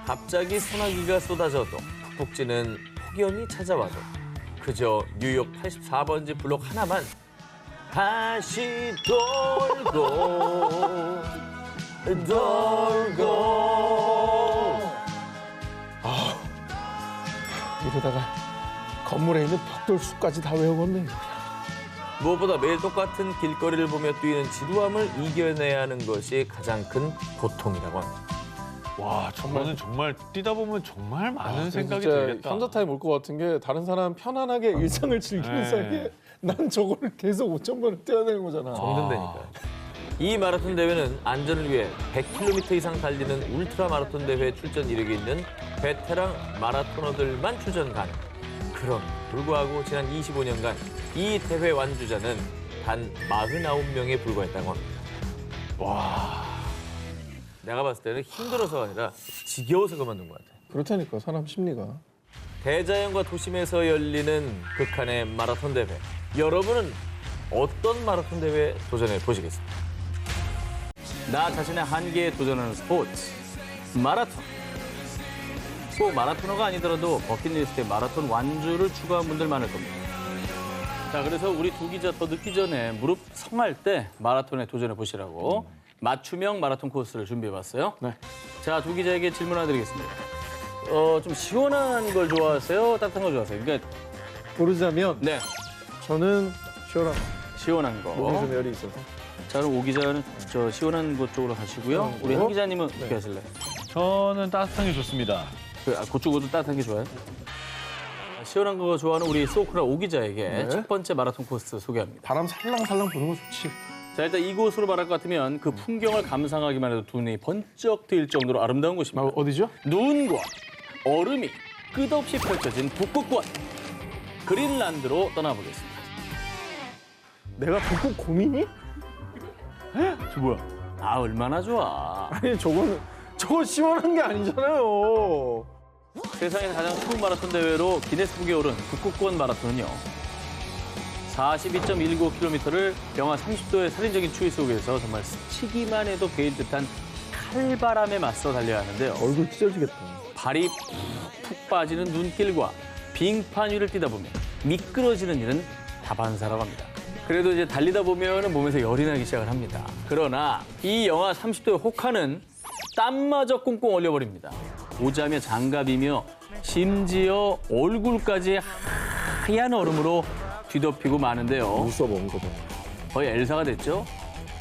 갑자기 소나기가 쏟아져도 푹푹 찌는 폭염이 찾아와도 그저 뉴욕 84번지 블록 하나만 다시 돌고 이러다가 건물에 있는 벽돌 숲까지 다 외워먹네. 무엇보다 매일 똑같은 길거리를 보며 뛰는 지루함을 이겨내야 하는 것이 가장 큰 고통이라고 합니다. 와, 저거는 정말 뛰다 보면 정말 많은 생각이 진짜 들겠다. 현자타임 올 것 같은 게 다른 사람 편안하게 일상을 즐기는 네. 사이에 난 저거를 계속 5,000번을 뛰어야 되는 거잖아. 정든다니까요. 이 마라톤 대회는 안전을 위해 100km 이상 달리는 울트라 마라톤 대회에 출전 이력이 있는 베테랑 마라토너들만 출전 가능. 그럼 불구하고 지난 25년간 이 대회 완주자는 단 49명에 불과했다고 합니다. 와, 내가 봤을 때는 힘들어서가 아니라 지겨워서 그만둔 것 같아요. 그렇다니까 사람 심리가. 대자연과 도심에서 열리는 극한의 마라톤 대회. 여러분은 어떤 마라톤 대회에 도전해 보시겠습니까? 나 자신의 한계에 도전하는 스포츠, 마라톤. 꼭 마라토너가 아니더라도 버킷리스트에 마라톤 완주를 추구한 분들 많을 겁니다. 자, 그래서 우리 두 기자 더 늦기 전에 무릎 성할 때 마라톤에 도전해 보시라고 맞춤형 마라톤 코스를 준비해봤어요. 네. 자, 두 기자에게 질문 하나 드리겠습니다. 좀 시원한 걸 좋아하세요? 따뜻한 걸 좋아하세요? 그러니까 고르자면 네, 저는 시원한 시원한 거. 몸에 좀 열이 있어서. 자, 그럼 오 기자는 저 시원한 곳 쪽으로 가시고요. 우리 한 기자님은 어떻게 하실래요? 저는 따뜻한 게 좋습니다. 그쪽으로 따뜻한 게 좋아요? 시원한 거 좋아하는 우리 소크라 오 기자에게 네. 첫 번째 마라톤 코스 소개합니다. 바람 살랑살랑 부는 거 좋지. 자, 일단 이곳으로 말할 것 같으면 그 풍경을 감상하기만 해도 두 눈이 번쩍 트일 정도로 아름다운 곳입니다. 어디죠? 눈과 얼음이 끝없이 펼쳐진 북극권 그린란드로 떠나보겠습니다. 내가 북극 고민이? 저 뭐야? 아, 얼마나 좋아. 아니 저건 시원한 게 아니잖아요. 세상에서 가장 추운 마라톤 대회로 기네스북에 오른 북극권 마라톤은요. 42.19km를 영하 30도의 살인적인 추위 속에서 정말 스치기만 해도 베일 듯한 칼바람에 맞서 달려야 하는데요. 얼굴 찢어지겠다. 발이 푹 빠지는 눈길과 빙판 위를 뛰다 보면 미끄러지는 일은 다반사라고 합니다. 그래도 이제 달리다 보면 몸에서 열이 나기 시작을 합니다. 그러나 이 영하 30도의 혹한은 땀마저 꽁꽁 얼려버립니다. 모자며 장갑이며 심지어 얼굴까지 하얀 얼음으로 뒤덮이고 마는데요. 눈썹 온 거다. 거의 엘사가 됐죠.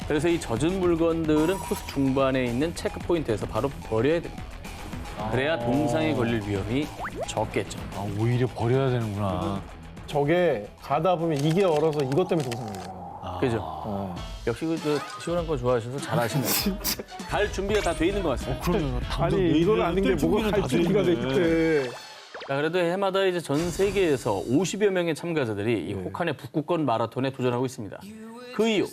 그래서 이 젖은 물건들은 코스 중반에 있는 체크포인트에서 바로 버려야 됩니다. 그래야 동상에 걸릴 위험이 적겠죠. 아, 오히려 버려야 되는구나. 저게 가다 보면 이게 얼어서 이것 때문에 동상이에요. 그죠? 역시 그 시원한 거 좋아하셔서 잘하시네요. 진짜. 갈 준비가 다 돼 있는 것 같습니다. 그럼요. 아니 이걸 아는 게 뭐가 갈 준비가 돼 있대. 자, 그래도 해마다 이제 전 세계에서 50여 명의 참가자들이 이 혹한의 북극권 마라톤에 도전하고 있습니다. 그 이유.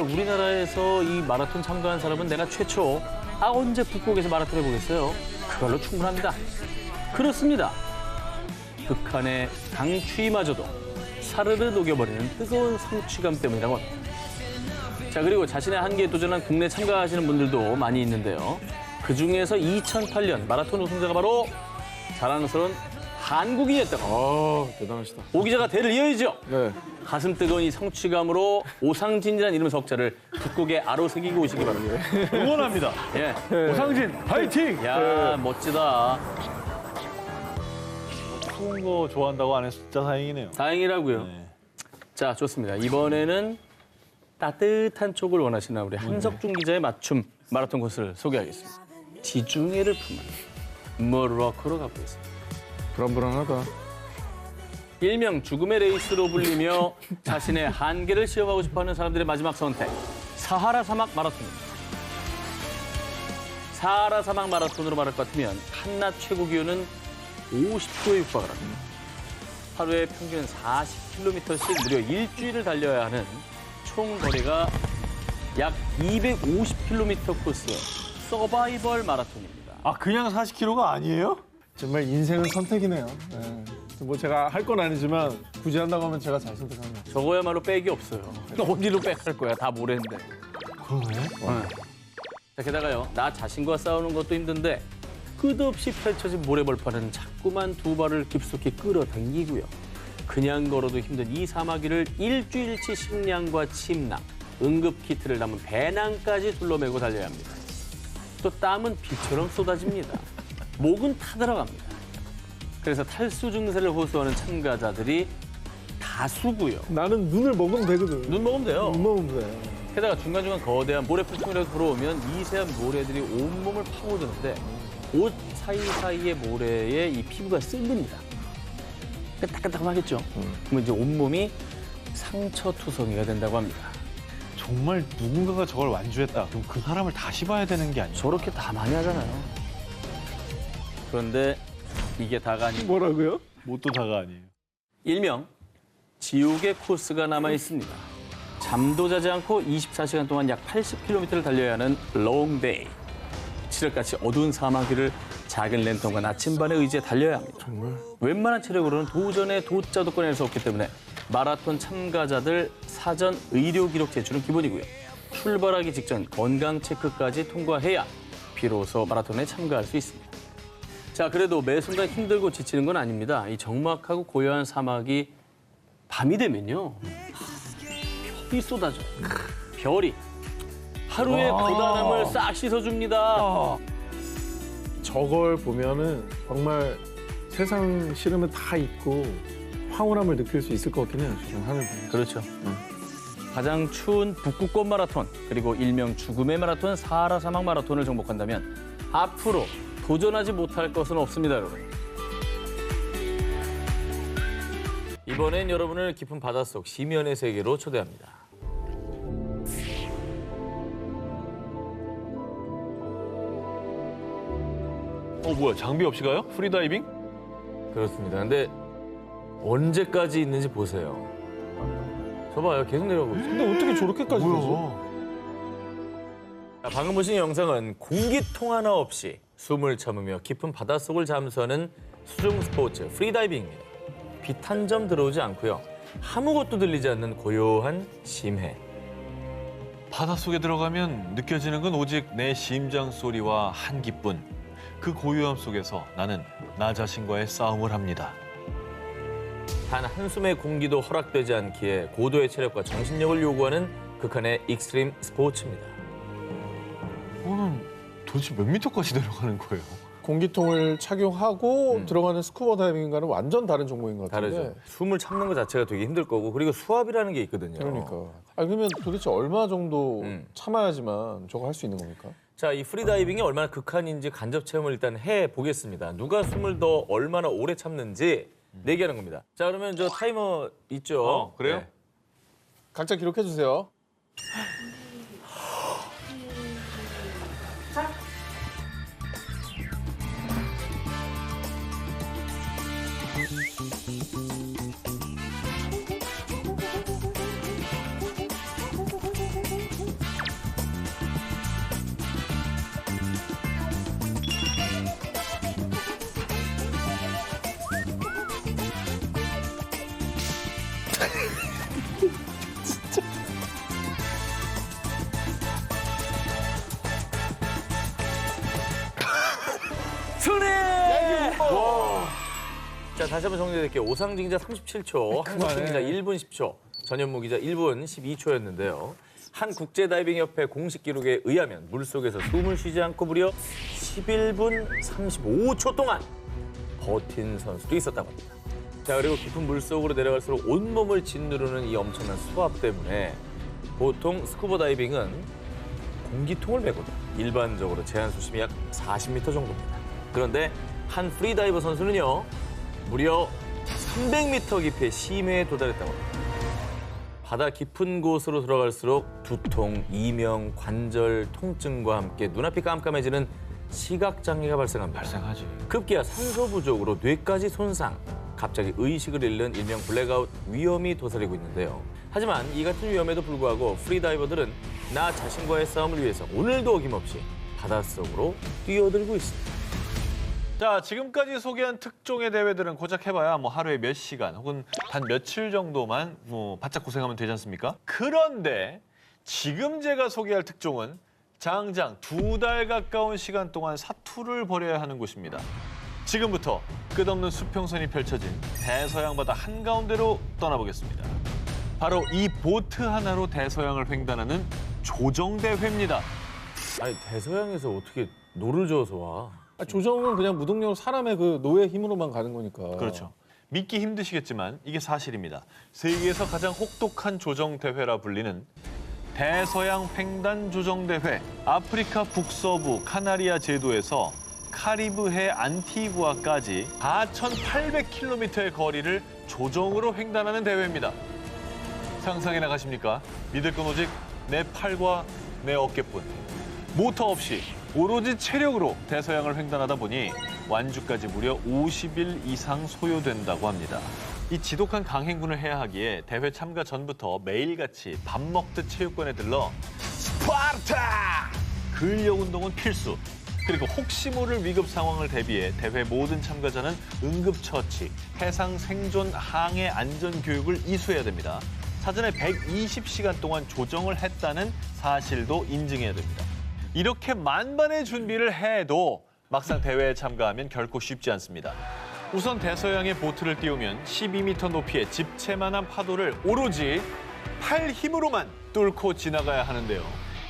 우리나라에서 이 마라톤 참가한 사람은 내가 최초. 언제 북극에서 마라톤 해보겠어요? 그걸로 충분합니다. 그렇습니다. 극한의 강추위마저도 사르르 녹여버리는 뜨거운 성취감 때문이라고 합니다. 자, 그리고 자신의 한계에 도전한 국내 참가하시는 분들도 많이 있는데요. 그중에서 2008년 마라톤 우승자가 바로 자랑스러운 한국인이었다고. 대단하시다. 오 기자가 대를 이어야죠. 네. 가슴 뜨거운 이 성취감으로 오상진이라는 이름 석자를 북극에 아로새기고 오시기 바랍니다. 응원합니다. 예. 오상진 파이팅! 야, 멋지다. 추운 거 좋아한다고 안 해서 진짜 다행이네요. 다행이라고요. 네. 자, 좋습니다. 이번에는 따뜻한 쪽을 원하시는 우리 한석준 기자의 맞춤 마라톤 코스를 소개하겠습니다. 지중해를 품은 모로코로 가보겠습니다. 불안불안하다. 일명 죽음의 레이스로 불리며 자신의 한계를 시험하고 싶어하는 사람들의 마지막 선택. 사하라 사막 마라톤입니다. 사하라 사막 마라톤으로 말할 것 같으면 한낮 최고 기온은 50도에 육박을 합니다. 하루에 평균 40km씩 무려 일주일을 달려야 하는 총 거리가 약 250km 코스의 서바이벌 마라톤입니다. 그냥 40km가 아니에요? 정말 인생은 선택이네요. 네. 뭐 제가 할 건 아니지만 굳이 한다고 하면 제가 잘 선택합니다. 저거야말로 백이 없어요. 어디로 백할 거야? 다 모래인데. 그러네. 자, 게다가요, 나 자신과 싸우는 것도 힘든데 끝없이 펼쳐진 모래벌판은 자꾸만 두 발을 깊숙이 끌어당기고요. 그냥 걸어도 힘든 이 사마귀를 일주일치 식량과 침낭, 응급키트를 담은 배낭까지 둘러매고 달려야 합니다. 또 땀은 비처럼 쏟아집니다. 목은 타들어갑니다. 그래서 탈수 증세를 호소하는 참가자들이 다수고요. 나는 눈을 먹으면 되거든. 눈 먹으면 돼요. 눈 먹으면 돼. 게다가 중간중간 거대한 모래폭풍이라도 불어오면 미세한 모래들이 온몸을 파고드는데 옷 사이사이의 모래에 이 피부가 쓸립니다. 끄덕끄덕하겠죠. 그러면 이제 온몸이 상처투성이가 된다고 합니다. 정말 누군가가 저걸 완주했다. 그럼 그 사람을 다시 봐야 되는 게 아니에요? 저렇게 다 많이 하잖아요. 그런데 이게 다가 아닌 뭐라고요? 뭣도 다가 아니에요. 일명 지옥의 코스가 남아 있습니다. 잠도 자지 않고 24시간 동안 약 80km를 달려야 하는 롱데이. 칠흑같이 어두운 사막길을 작은 랜턴과 나침반의 의지에 달려야 합니다. 정말? 웬만한 체력으로는 도전에 도자도 꺼낼 수 없기 때문에 마라톤 참가자들 사전 의료 기록 제출은 기본이고요. 출발하기 직전 건강 체크까지 통과해야 비로소 마라톤에 참가할 수 있습니다. 자, 그래도 매 순간 힘들고 지치는 건 아닙니다. 이 적막하고 고요한 사막이 밤이 되면요. 별이 쏟아져요. 별이. 하루의 고단함을 싹 씻어줍니다. 저걸 보면은 정말 세상 싫으면 다 잊고 황홀함을 느낄 수 있을 것 같긴 해요. 지금 하늘 보면. 그렇죠. 가장 추운 북극권 마라톤, 그리고 일명 죽음의 마라톤 사하라 사막 마라톤을 정복한다면 앞으로 도전하지 못할 것은 없습니다, 여러분. 이번엔 여러분을 깊은 바닷속 심연의 세계로 초대합니다. 뭐야, 장비 없이 가요? 프리다이빙? 그렇습니다. 근데 언제까지 있는지 보세요. 저 봐요. 계속 내려가고 있어요. 근데 어떻게 저렇게까지 되지? 자, 방금 보신 영상은 공기통 하나 없이 숨을 참으며 깊은 바닷속을 잠수하는 수중 스포츠 프리다이빙입니다. 빛 한 점 들어오지 않고요. 아무것도 들리지 않는 고요한 심해. 바닷속에 들어가면 느껴지는 건 오직 내 심장 소리와 한기뿐. 그 고요함 속에서 나는 나 자신과의 싸움을 합니다. 단 한숨의 공기도 허락되지 않기에 고도의 체력과 정신력을 요구하는 극한의 익스트림 스포츠입니다. 이거는 도대체 몇 미터까지 내려가는 거예요? 공기통을 착용하고 들어가는 스쿠버 다이빙과는 완전 다른 종목인 것 같은데. 다르죠. 숨을 참는 것 자체가 되게 힘들 거고 그리고 수압이라는 게 있거든요. 그러니까. 그러면 도대체 얼마 정도 음. 참아야지만 저거 할 수 있는 겁니까? 자, 이 프리다이빙이 얼마나 극한인지 간접 체험을 일단 해보겠습니다. 누가 숨을 더 얼마나 오래 참는지 내기하는 겁니다. 자, 그러면 저 타이머 있죠? 그래요? 네. 각자 기록해 주세요. 승리! 자, 다시 한번 정리해드릴게요. 오상진 기자 37초, 한석준 기자 1분 10초, 전현무 기자 1분 12초였는데요. 한 국제다이빙협회 공식 기록에 의하면 물속에서 숨을 쉬지 않고 무려 11분 35초 동안 버틴 선수도 있었다고 합니다. 자, 그리고 깊은 물속으로 내려갈수록 온몸을 짓누르는 이 엄청난 수압 때문에 보통 스쿠버 다이빙은 공기통을 메거든. 일반적으로 제한 수심이 약 40m 정도입니다. 그런데 한 프리다이버 선수는요, 무려 300m 깊이의 심해에 도달했다고 합니다. 바다 깊은 곳으로 들어갈수록 두통, 이명, 관절 통증과 함께 눈앞이 깜깜해지는 시각장애가 발생합니다. 발생하지. 급기야 산소 부족으로 뇌까지 손상, 갑자기 의식을 잃는 일명 블랙아웃 위험이 도사리고 있는데요. 하지만 이 같은 위험에도 불구하고 프리다이버들은 나 자신과의 싸움을 위해서 오늘도 어김없이 바닷속으로 뛰어들고 있습니다. 자, 지금까지 소개한 특종의 대회들은 고작 해봐야 하루에 몇 시간 혹은 단 며칠 정도만 바짝 고생하면 되지 않습니까? 그런데 지금 제가 소개할 특종은 장장 2달 가까운 시간 동안 사투를 벌여야 하는 곳입니다. 지금부터 끝없는 수평선이 펼쳐진 대서양 바다 한가운데로 떠나보겠습니다. 바로 이 보트 하나로 대서양을 횡단하는 조정대회입니다. 아니, 대서양에서 어떻게 노를 저어서 와? 조정은 그냥 무동력으로 사람의 그 노의 힘으로만 가는 거니까. 그렇죠. 믿기 힘드시겠지만 이게 사실입니다. 세계에서 가장 혹독한 조정대회라 불리는 대서양 횡단 조정대회. 아프리카 북서부 카나리아 제도에서 카리브해 안티구아까지 4,800km의 거리를 조정으로 횡단하는 대회입니다. 상상이나 가십니까? 믿을 건 오직 내 팔과 내 어깨뿐. 모터 없이 오로지 체력으로 대서양을 횡단하다 보니 완주까지 무려 50일 이상 소요된다고 합니다. 이 지독한 강행군을 해야 하기에 대회 참가 전부터 매일같이 밥 먹듯 체육관에 들러 스파르타! 근력 운동은 필수. 그리고 혹시 모를 위급 상황을 대비해 대회 모든 참가자는 응급처치, 해상 생존 항해 안전 교육을 이수해야 됩니다. 사전에 120시간 동안 조정을 했다는 사실도 인증해야 됩니다. 이렇게 만반의 준비를 해도 막상 대회에 참가하면 결코 쉽지 않습니다. 우선 대서양의 보트를 띄우면 12m 높이의 집채만한 파도를 오로지 팔 힘으로만 뚫고 지나가야 하는데요.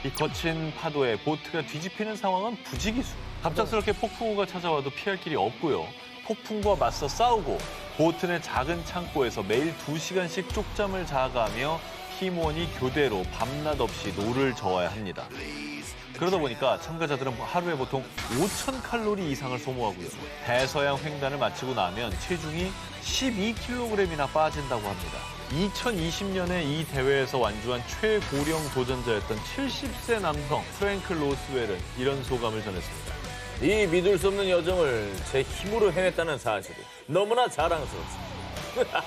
이 거친 파도에 보트가 뒤집히는 상황은 부지기수. 갑작스럽게 폭풍우가 찾아와도 피할 길이 없고요. 폭풍과 맞서 싸우고 보트 내 작은 창고에서 매일 2시간씩 쪽잠을 자가며 팀원이 교대로 밤낮 없이 노를 저어야 합니다. 그러다 보니까 참가자들은 하루에 보통 5,000칼로리 이상을 소모하고요. 대서양 횡단을 마치고 나면 체중이 12kg이나 빠진다고 합니다. 2020년에 이 대회에서 완주한 최고령 도전자였던 70세 남성 프랭크 로스웰은 이런 소감을 전했습니다. 이 믿을 수 없는 여정을 제 힘으로 해냈다는 사실이 너무나 자랑스럽습니다.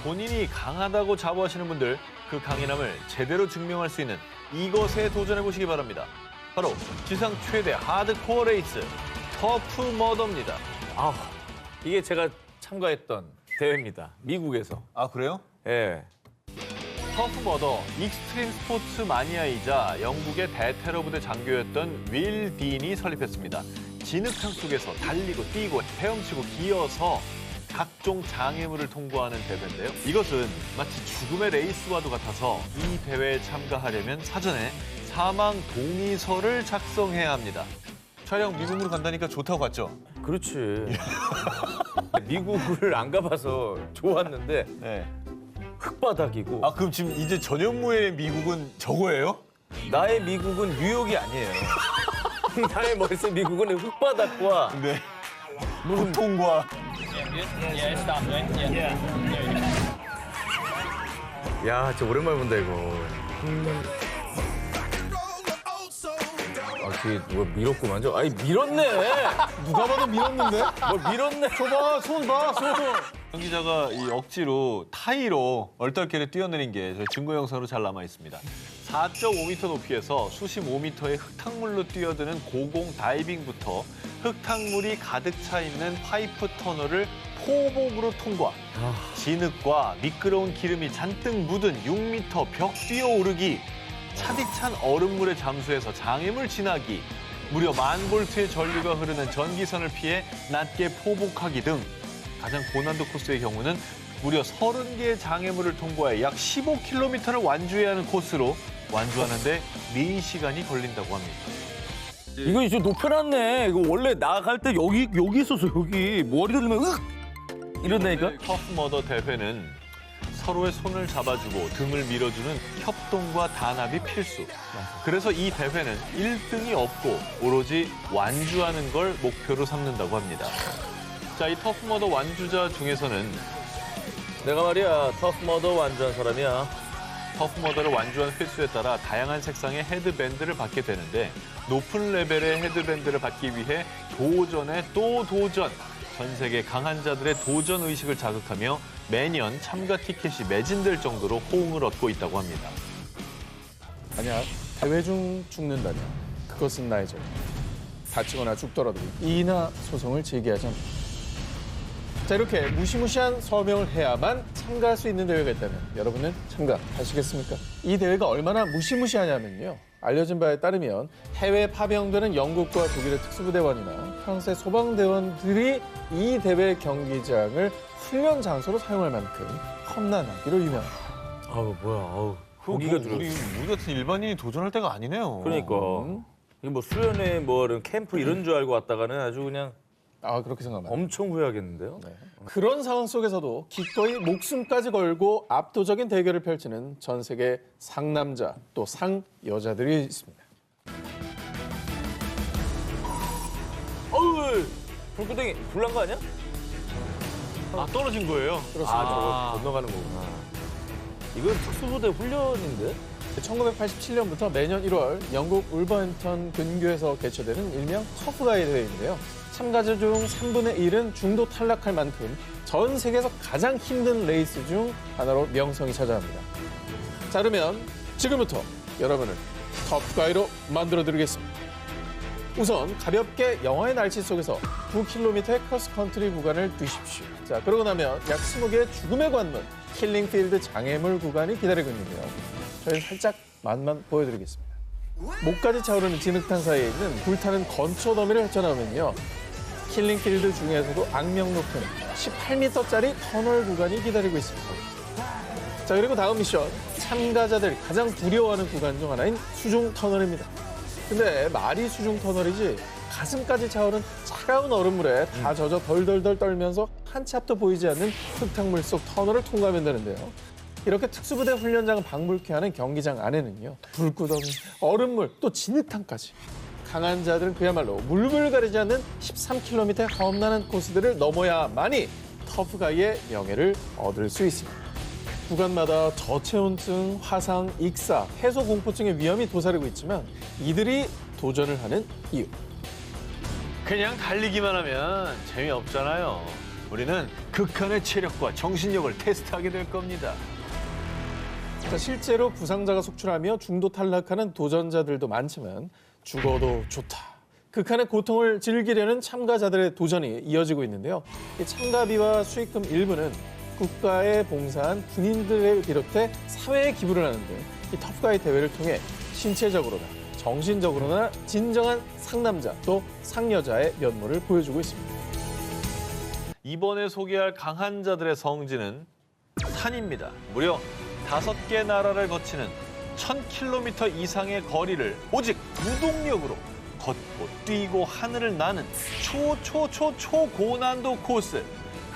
본인이 강하다고 자부하시는 분들 그 강인함을 제대로 증명할 수 있는 이것에 도전해 보시기 바랍니다. 바로 지상 최대 하드코어 레이스 터프 머더입니다. 아, 이게 제가 참가했던 대회입니다. 미국에서. 아 그래요? 예. 터프 머더 익스트림 스포츠 마니아이자 영국의 대테러 부대 장교였던 윌 딘이 설립했습니다. 진흙탕 속에서 달리고 뛰고 헤엄치고 기어서 각종 장애물을 통과하는 대회인데요. 이것은 마치 죽음의 레이스와도 같아서 이 대회에 참가하려면 사전에 사망 동의서를 작성해야 합니다. 촬영 미국으로 간다니까 좋다고 갔죠? 그렇지. 미국을 안 가봐서 좋았는데 네. 흙바닥이고 아 그럼 지금 이제 전현무의 미국은 저거예요? 나의 미국은 뉴욕이 아니에요. 나의 머릿속 미국은 흙바닥과 네. 고통과 야, 진짜 오랜만에 본다 이거. 아, 그게 뭐 밀었구만. 아니 밀었네. 누가 봐도 밀었는데? 뭐 밀었네. 줘봐, 손 봐, 손. 정 기자가 이 억지로 타이로 얼떨결에 뛰어내린 게 저희 증거 영상으로 잘 남아 있습니다. 4.5m 높이에서 수심 5m의 흙탕물로 뛰어드는 고공 다이빙부터 흙탕물이 가득 차 있는 파이프 터널을 포복으로 통과. 진흙과 미끄러운 기름이 잔뜩 묻은 6m 벽 뛰어오르기. 차디찬 얼음물에 잠수해서 장애물 지나기. 무려 10,000볼트의 전류가 흐르는 전기선을 피해 낮게 포복하기 등 가장 고난도 코스의 경우는 무려 30개의 장애물을 통과해 약 15km를 완주해야 하는 코스로 완주하는데 4시간이 걸린다고 합니다. 이거 이제 높여놨네. 이거 원래 나갈 때 여기 있었어, 여기. 머리 들면 으악! 이런다니까? 터프 머더 대회는 서로의 손을 잡아주고 등을 밀어주는 협동과 단합이 필수. 그래서 이 대회는 1등이 없고 오로지 완주하는 걸 목표로 삼는다고 합니다. 자, 이 터프 머더 완주자 중에서는 내가 말이야 터프머더 완주한 사람이야. 터프 머더를 완주한 횟수에 따라 다양한 색상의 헤드밴드를 받게 되는데 높은 레벨의 헤드밴드를 받기 위해 도전에 또 도전. 전 세계 강한 자들의 도전 의식을 자극하며 매년 참가 티켓이 매진될 정도로 호응을 얻고 있다고 합니다. 아니야, 대회 중 죽는다면 그것은 나의 죄. 다치거나 죽더라도 이의나 소송을 제기하지 않는다. 자, 이렇게 무시무시한 서명을 해야만 참가할 수 있는 대회가 있다면 여러분은 참가하시겠습니까? 이 대회가 얼마나 무시무시하냐면요. 알려진 바에 따르면 해외 파병되는 영국과 독일의 특수부대원이나 프랑스의 소방대원들이 이 대회 경기장을 훈련 장소로 사용할 만큼 험난하기로 유명합니다. 아우 뭐야. 아우. 고기가 우리, 들어. 우리 같은 일반인이 도전할 때가 아니네요. 그러니까 이게 뭐 수련회 뭐 이런 캠프 이런 줄 알고 왔다가는 아주 그냥 아, 그렇게 생각합니다. 엄청 후회하겠는데요. 네. 그런 상황 속에서도 기꺼이 목숨까지 걸고 압도적인 대결을 펼치는 전 세계 상남자 또 상여자들이 있습니다. 어우, 불구덩이 불난 거 아니야? 아, 떨어진 거예요? 그렇습니다. 저거 건너가는 거구나. 이건 특수부대 훈련인데? 1987년부터 매년 1월 영국 울버햄턴 근교에서 개최되는 일명 터프가이 대회인데요. 참가자 중 3분의 1은 중도 탈락할 만큼 전 세계에서 가장 힘든 레이스 중 하나로 명성이 자자합니다. 자, 그러면 지금부터 여러분을 터프가이로 만들어드리겠습니다. 우선 가볍게 영하의 날씨 속에서 9km의 크로스컨트리 구간을 뛰십시오. 자, 그러고 나면 약 20개의 죽음의 관문, 킬링필드 장애물 구간이 기다리고 있는데요. 저희는 살짝 맛만 보여드리겠습니다. 목까지 차오르는 진흙탕 사이에 있는 불타는 건초 더미를 헤쳐나오면요. 킬링필드 중에서도 악명 높은 18m짜리 터널 구간이 기다리고 있습니다. 자, 그리고 다음 미션. 참가자들이 가장 두려워하는 구간 중 하나인 수중 터널입니다. 근데 말이 수중 터널이지 가슴까지 차오른 차가운 얼음물에 다 젖어 덜덜덜 떨면서 한 치 앞도 보이지 않는 흙탕물 속 터널을 통과하면 되는데요. 이렇게 특수부대 훈련장을 방불케 하는 경기장 안에는요. 불구덩이, 얼음물, 또 진흙탕까지. 강한 자들은 그야말로 물불 가리지 않는 13km의 험난한 코스들을 넘어야만이 터프가이의 명예를 얻을 수 있습니다. 구간마다 저체온증, 화상, 익사, 해소공포증의 위험이 도사리고 있지만 이들이 도전을 하는 이유. 그냥 달리기만 하면 재미없잖아요. 우리는 극한의 체력과 정신력을 테스트하게 될 겁니다. 자, 실제로 부상자가 속출하며 중도 탈락하는 도전자들도 많지만 죽어도 좋다. 극한의 고통을 즐기려는 참가자들의 도전이 이어지고 있는데요. 이 참가비와 수익금 일부는 국가에 봉사한 군인들을 비롯해 사회에 기부를 하는데 이 터프가이 대회를 통해 신체적으로나 정신적으로나 진정한 상남자 또 상여자의 면모를 보여주고 있습니다. 이번에 소개할 강한 자들의 성지는 산입니다. 무려 5개 나라를 거치는 1000km 이상의 거리를 오직 무동력으로 걷고 뛰고 하늘을 나는 초고난도 코스.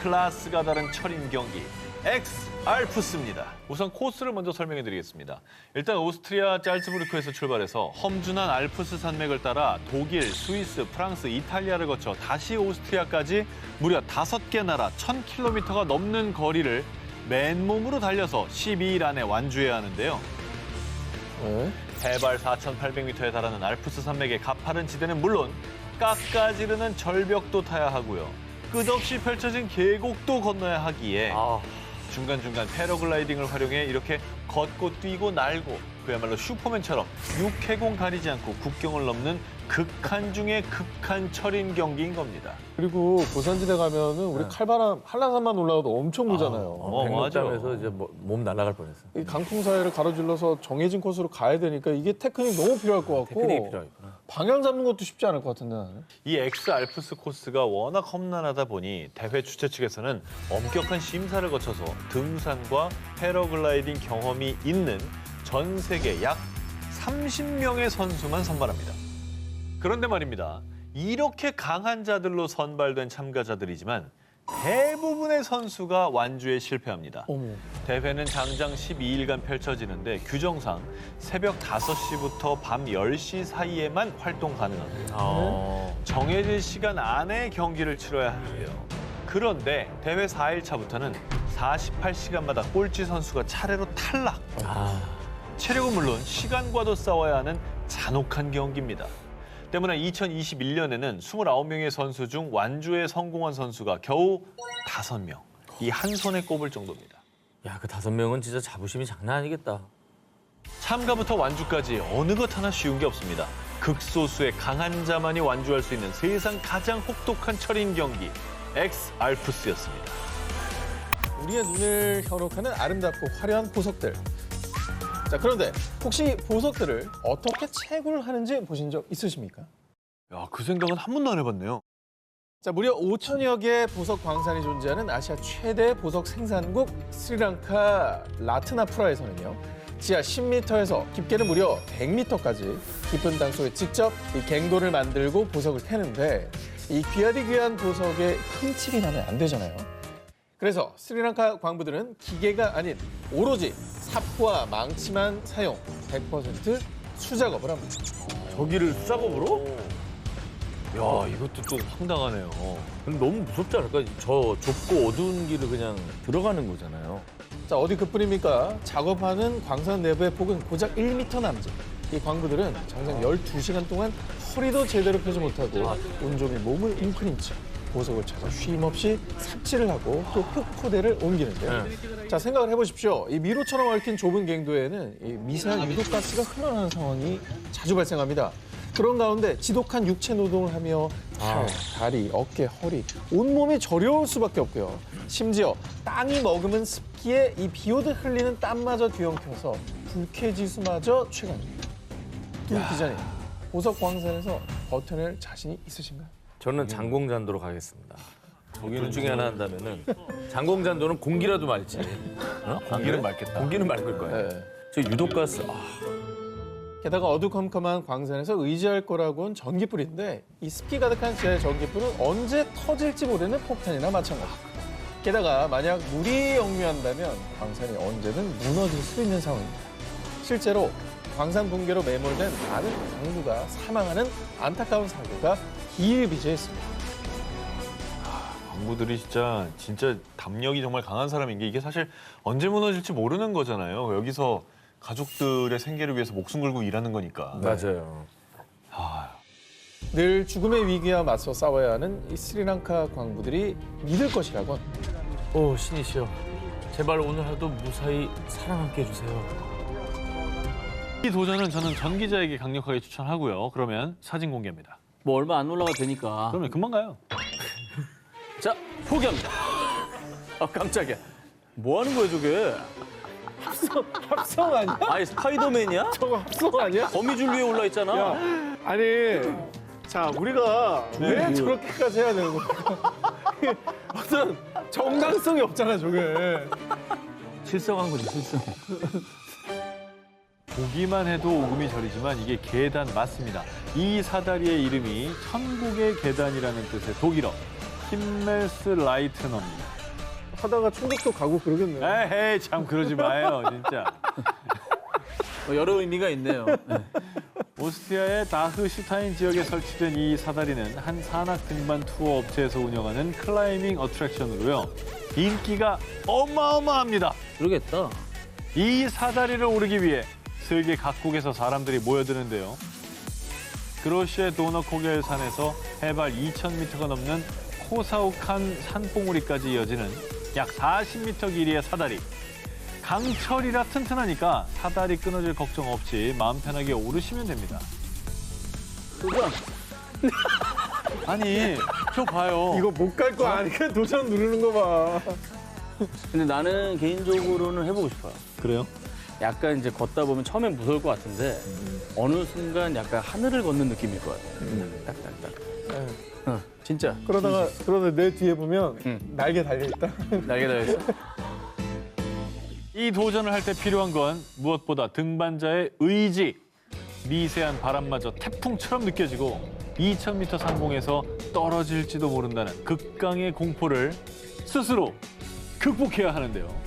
클래스가 다른 철인 경기 엑스 알프스입니다. 우선 코스를 먼저 설명해 드리겠습니다. 일단 오스트리아 짤츠부르크에서 출발해서 험준한 알프스 산맥을 따라 독일, 스위스, 프랑스, 이탈리아를 거쳐 다시 오스트리아까지 무려 5개 나라 1000km가 넘는 거리를 맨몸으로 달려서 12일 안에 완주해야 하는데요. 해발 4,800m에 달하는 알프스 산맥의 가파른 지대는 물론 깎아지르는 절벽도 타야 하고요. 끝없이 펼쳐진 계곡도 건너야 하기에 중간중간 패러글라이딩을 활용해 이렇게 걷고 뛰고 날고 그야말로 슈퍼맨처럼 육해공 가리지 않고 국경을 넘는 극한 중의 극한 철인 경기인 겁니다. 그리고 고산지대 가면은 우리 칼바람 한라산만 올라가도 엄청 보잖아요. 맞아. 백록담에서 이제 몸 날아갈 뻔했어. 이 강풍 사이를 가로질러서 정해진 코스로 가야 되니까 이게 테크닉 너무 필요할 것 같고 테크닉이 필요하구나. 방향 잡는 것도 쉽지 않을 것 같은데 나는. 이 엑스 알프스 코스가 워낙 험난하다 보니 대회 주최 측에서는 엄격한 심사를 거쳐서 등산과 패러글라이딩 경험이 있는 전 세계 약 30명의 선수만 선발합니다. 그런데 말입니다. 이렇게 강한 자들로 선발된 참가자들이지만 대부분의 선수가 완주에 실패합니다. 어머. 대회는 장장 12일간 펼쳐지는데 규정상 새벽 5시부터 밤 10시 사이에만 활동 가능합니다. 정해진 시간 안에 경기를 치러야 하는데요. 그런데 대회 4일차부터는 48시간마다 꼴찌 선수가 차례로 탈락. 체력은 물론 시간과도 싸워야 하는 잔혹한 경기입니다. 때문에 2021년에는 29명의 선수 중 완주에 성공한 선수가 겨우 5명. 이 한 손에 꼽을 정도입니다. 야, 그 5명은 진짜 자부심이 장난 아니겠다. 참가부터 완주까지 어느 것 하나 쉬운 게 없습니다. 극소수의 강한 자만이 완주할 수 있는 세상 가장 혹독한 철인 경기 엑스 알프스였습니다. 우리의 눈을 현혹하는 아름답고 화려한 보석들. 자, 그런데 혹시 보석들을 어떻게 채굴을 하는지 보신 적 있으십니까? 야, 그 생각은 한 번도 안 해봤네요. 자, 무려 5천여 개의 보석 광산이 존재하는 아시아 최대 보석 생산국 스리랑카 라트나푸라에서는요. 지하 10m에서 깊게는 무려 100m까지 깊은 땅 속에 직접 이 갱도를 만들고 보석을 캐는데 이 귀한 보석에 흠집이 나면 안 되잖아요. 그래서 스리랑카 광부들은 기계가 아닌 오로지 사포와 망치만 사용 100% 수작업을 합니다. 저기를 수작업으로? 야, 이것도 또 황당하네요. 근데 너무 무섭지 않을까? 저 좁고 어두운 길을 그냥 들어가는 거잖아요. 자, 어디 그뿐입니까? 작업하는 광산 내부의 폭은 고작 1m 남짓. 이 광부들은 장장 12시간 동안 허리도 제대로 펴지 못하고 온종일 몸을 웅크린 채 보석을 찾아 쉼없이 삽질을 하고 또 흙포대를 옮기는데요. 자, 생각을 해보십시오. 이 미로처럼 얽힌 좁은 갱도에는 이 미세한 유독가스가 흘러나오는 상황이 자주 발생합니다. 그런 가운데 지독한 육체 노동을 하며 팔, 다리, 어깨, 허리, 온몸이 저려올 수밖에 없고요. 심지어 땅이 머금은 습기에 이 비오듯 흘리는 땀마저 뒤엉켜서 불쾌지수마저 최강입니다. 두 기자님, 보석 광산에서 버텨낼 자신이 있으신가요? 저는 장공잔도로 가겠습니다. 둘 중에 하나 한다면은 장공잔도는 공기라도 맑지. 공기는 맑겠다. 공기는 맑을 거예요. 네. 저 유독가스. 게다가 어두컴컴한 광산에서 의지할 거라고는 전기불인데 이 습기 가득한 지하의 전기불은 언제 터질지 모르는 폭탄이나 마찬가지입니다. 게다가 만약 물이 역류한다면 광산이 언제든 무너질 수 있는 상황입니다. 실제로 광산 붕괴로 매몰된 많은 광부가 사망하는 안타까운 사고가 비일비재했습니다. 광부들이 진짜 담력이 정말 강한 사람인 게 이게 사실 언제 무너질지 모르는 거잖아요. 여기서 가족들의 생계를 위해서 목숨 걸고 일하는 거니까. 맞아요. 늘 죽음의 위기와 맞서 싸워야 하는 이 스리랑카 광부들이 믿을 것이라곤. 오, 신이시여. 제발 오늘 하루 무사히 살아남게 해주세요. 이 도전은 저는 전 기자에게 강력하게 추천하고요. 그러면 사진 공개입니다. 뭐 얼마 안 올라가 되니까. 그러면 금방 가요. 자, 포기합니다. 아, 깜짝이야. 뭐 하는 거야, 저게? 합성 아니야? 아니, 스파이더맨이야? 저거 합성 아니야? 거미줄 위에 올라 있잖아. 야, 아니, 자, 우리가 왜 저렇게까지 해야 되는 거야? 어떤 정당성이 없잖아, 저게. 실성한 거지, 실성. 보기만 해도 오금이 저리지만 이게 계단 맞습니다. 이 사다리의 이름이 천국의 계단이라는 뜻의 독일어 힘멜스 라이트너입니다. 하다가 천국도 가고 그러겠네. 에헤이 참 그러지 마요 진짜. 여러 의미가 있네요. 오스트리아의 다흐슈타인 지역에 설치된 이 사다리는 한 산악 등반 투어 업체에서 운영하는 클라이밍 어트랙션으로요. 인기가 어마어마합니다. 그러겠다. 이 사다리를 오르기 위해 세계 각국에서 사람들이 모여드는데요. 그로시의 도너코겔 산에서 해발 2,000m가 넘는 코사우칸 산봉우리까지 이어지는 약 40m 길이의 사다리. 강철이라 튼튼하니까 사다리 끊어질 걱정 없이 마음 편하게 오르시면 됩니다. 도전. 아니, 저 봐요. 이거 못 갈 거 아니까 도전 누르는 거 봐. 근데 나는 개인적으로는 해보고 싶어요. 그래요? 약간 이제 걷다 보면 처음엔 무서울 것 같은데 어느 순간 약간 하늘을 걷는 느낌일 것 같아요. 딱딱딱. 진짜. 그러다 내 뒤에 보면 날개 달려있다. 날개 달렸어. 이 도전을 할 때 필요한 건 무엇보다 등반자의 의지. 미세한 바람마저 태풍처럼 느껴지고 2,000m 상공에서 떨어질지도 모른다는 극강의 공포를 스스로 극복해야 하는데요.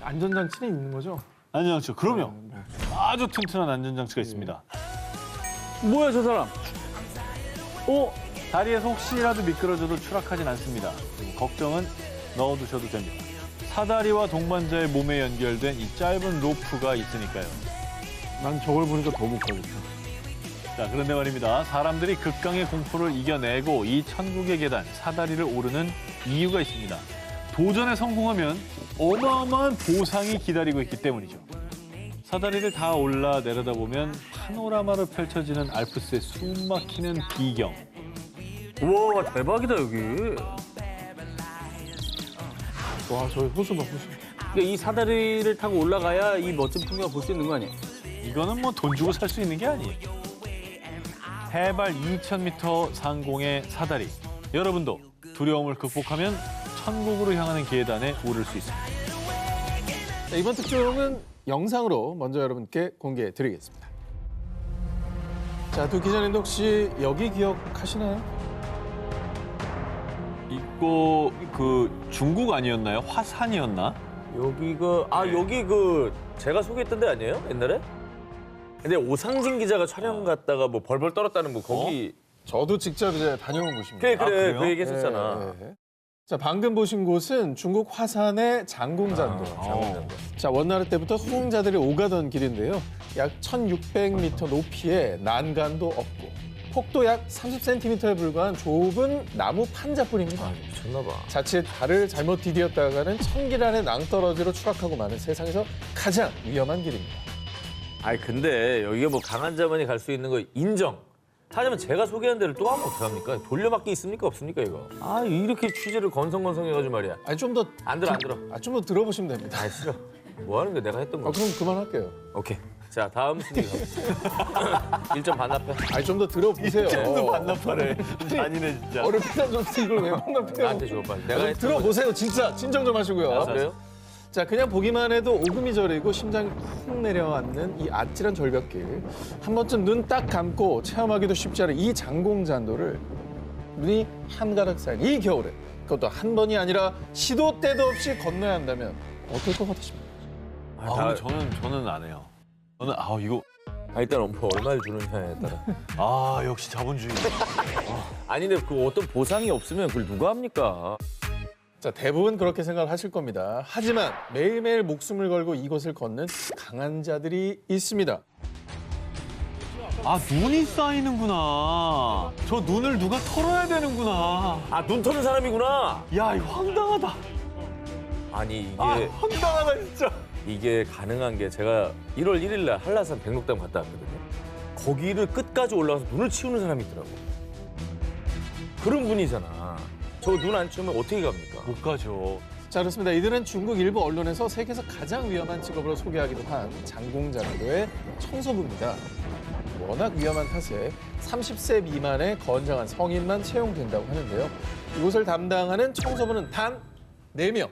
안전장치는 있는 거죠? 안전장치, 그럼요. 아주 튼튼한 안전장치가 있습니다. 뭐야, 저 사람? 다리에서 혹시라도 미끄러져도 추락하진 않습니다. 그리고 걱정은 넣어두셔도 됩니다. 사다리와 동반자의 몸에 연결된 이 짧은 로프가 있으니까요. 난 저걸 보니까 더 못 가겠다. 자, 그런데 말입니다. 사람들이 극강의 공포를 이겨내고 이 천국의 계단, 사다리를 오르는 이유가 있습니다. 도전에 성공하면 어마어마한 보상이 기다리고 있기 때문이죠. 사다리를 다 올라 내려다보면 파노라마로 펼쳐지는 알프스의 숨막히는 비경. 우와, 대박이다, 여기. 와, 저기 호수 봐, 호수. 그러니까 이 사다리를 타고 올라가야 이 멋진 풍경을 볼 수 있는 거 아니에요? 이거는 뭐 돈 주고 살 수 있는 게 아니에요. 해발 2,000m 상공의 사다리. 여러분도 두려움을 극복하면 천국으로 향하는 계단에 오를 수 있습니다. 자, 이번 특종은 영상으로 먼저 여러분께 공개해 드리겠습니다. 자, 두 기자님도 혹시 여기 기억하시나요? 이거 그 중국 아니었나요? 화산이었나? 여기가 여기 제가 소개했던 데 아니에요? 옛날에? 근데 오상진 기자가 촬영 갔다가 뭐 벌벌 떨었다는 뭐 거기 저도 직접 이제 다녀온 곳입니다. 그래 그래요? 그 얘기 했었잖아. 네, 네. 자, 방금 보신 곳은 중국 화산의 장공잔도. 장공잔도. 자, 원나라 때부터 수송자들이 오가던 길인데요. 약 1,600m 높이에 난간도 없고 폭도 약 30cm에 불과한 좁은 나무 판자뿐입니다. 미쳤나 봐. 자칫 발을 잘못 디디었다가는 천길 안에 낭떠러지로 추락하고 마는 세상에서 가장 위험한 길입니다. 아니 근데 여기가 뭐 강한 자만이 갈 수 있는 거 인정. 하지만 제가 소개한 데를 또 하면 어떡합니까? 돌려막기 있습니까? 없습니까 이거? 이렇게 취재를 건성건성해가지고 말이야. 아니, 좀 더. 안 들어. 좀 더 들어보시면 됩니다. 싫어. 뭐 하는 거야? 내가 했던 거. 그럼 그만할게요. 오케이. 자 다음 순위 가보겠습니다. 1점 반납해. 아니, 좀 더 들어보세요. 또 반납하래. 잔인해 진짜. 어렵다 좀 이걸 왜 반납해요? 나한테 줘 빨리. 내가 했던 거. 들어보세요. 진짜 진정 좀 하시고요. 그래요? 자, 그냥 보기만 해도 오금이 저리고 심장이 훅 내려앉는 이 아찔한 절벽길. 한 번쯤 눈 딱 감고 체험하기도 쉽지 않은 이 장공잔도를 눈이 한가득 쌓인 이 겨울에 그것도 한 번이 아니라 시도 때도 없이 건너야 한다면 어떨 것 같으십니까? 근데 저는 안 해요. 저는 이거 일단 얼마를 주느냐에 따라. 역시 자본주의. 아니 근데 그 어떤 보상이 없으면 그걸 누가 합니까? 자, 대부분 그렇게 생각을 하실 겁니다. 하지만 매일매일 목숨을 걸고 이곳을 걷는 강한 자들이 있습니다. 아, 눈이 쌓이는구나. 저 눈을 누가 털어야 되는구나. 아, 눈 터는 사람이구나. 야, 이거 황당하다. 아니, 이게 아, 황당하다, 진짜. 이게 가능한 게 제가 1월 1일 날 한라산 백록담 갔다 왔거든요. 거기를 끝까지 올라가서 눈을 치우는 사람이 있더라고. 그런 분이잖아. 저 눈 안 치우면 어떻게 갑니까? 못 가죠. 자, 그렇습니다. 이들은 중국 일부 언론에서 세계에서 가장 위험한 직업으로 소개하기도 한 장공장교의 청소부입니다. 워낙 위험한 탓에 30세 미만의 건장한 성인만 채용된다고 하는데요. 이곳을 담당하는 청소부는 단 4명.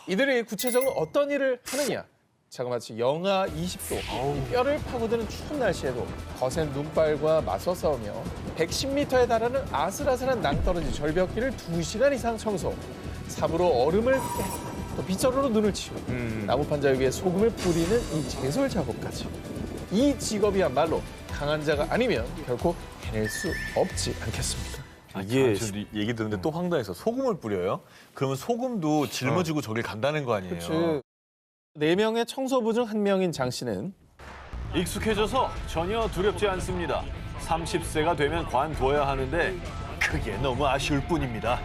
이들이 구체적으로 어떤 일을 하느냐? 자그마치 영하 20도, 이 뼈를 파고드는 추운 날씨에도 거센 눈발과 맞서 싸우며 110m에 달하는 아슬아슬한 낭떠러지 절벽길을 2시간 이상 청소, 삽으로 얼음을 깨, 또 빗자루로 눈을 치우고 나무판자 위에 소금을 뿌리는 이 제설 작업까지. 이 직업이야말로 강한 자가 아니면 결코 해낼 수 없지 않겠습니까? 이게 얘기 듣는데 또 황당해서 소금을 뿌려요? 그러면 소금도 짊어지고 저길 간다는 거 아니에요? 그렇지. 4명의 청소부 중 1명인 장 씨는 익숙해져서 전혀 두렵지 않습니다. 30세가 되면 관둬야 하는데 그게 너무 아쉬울 뿐입니다.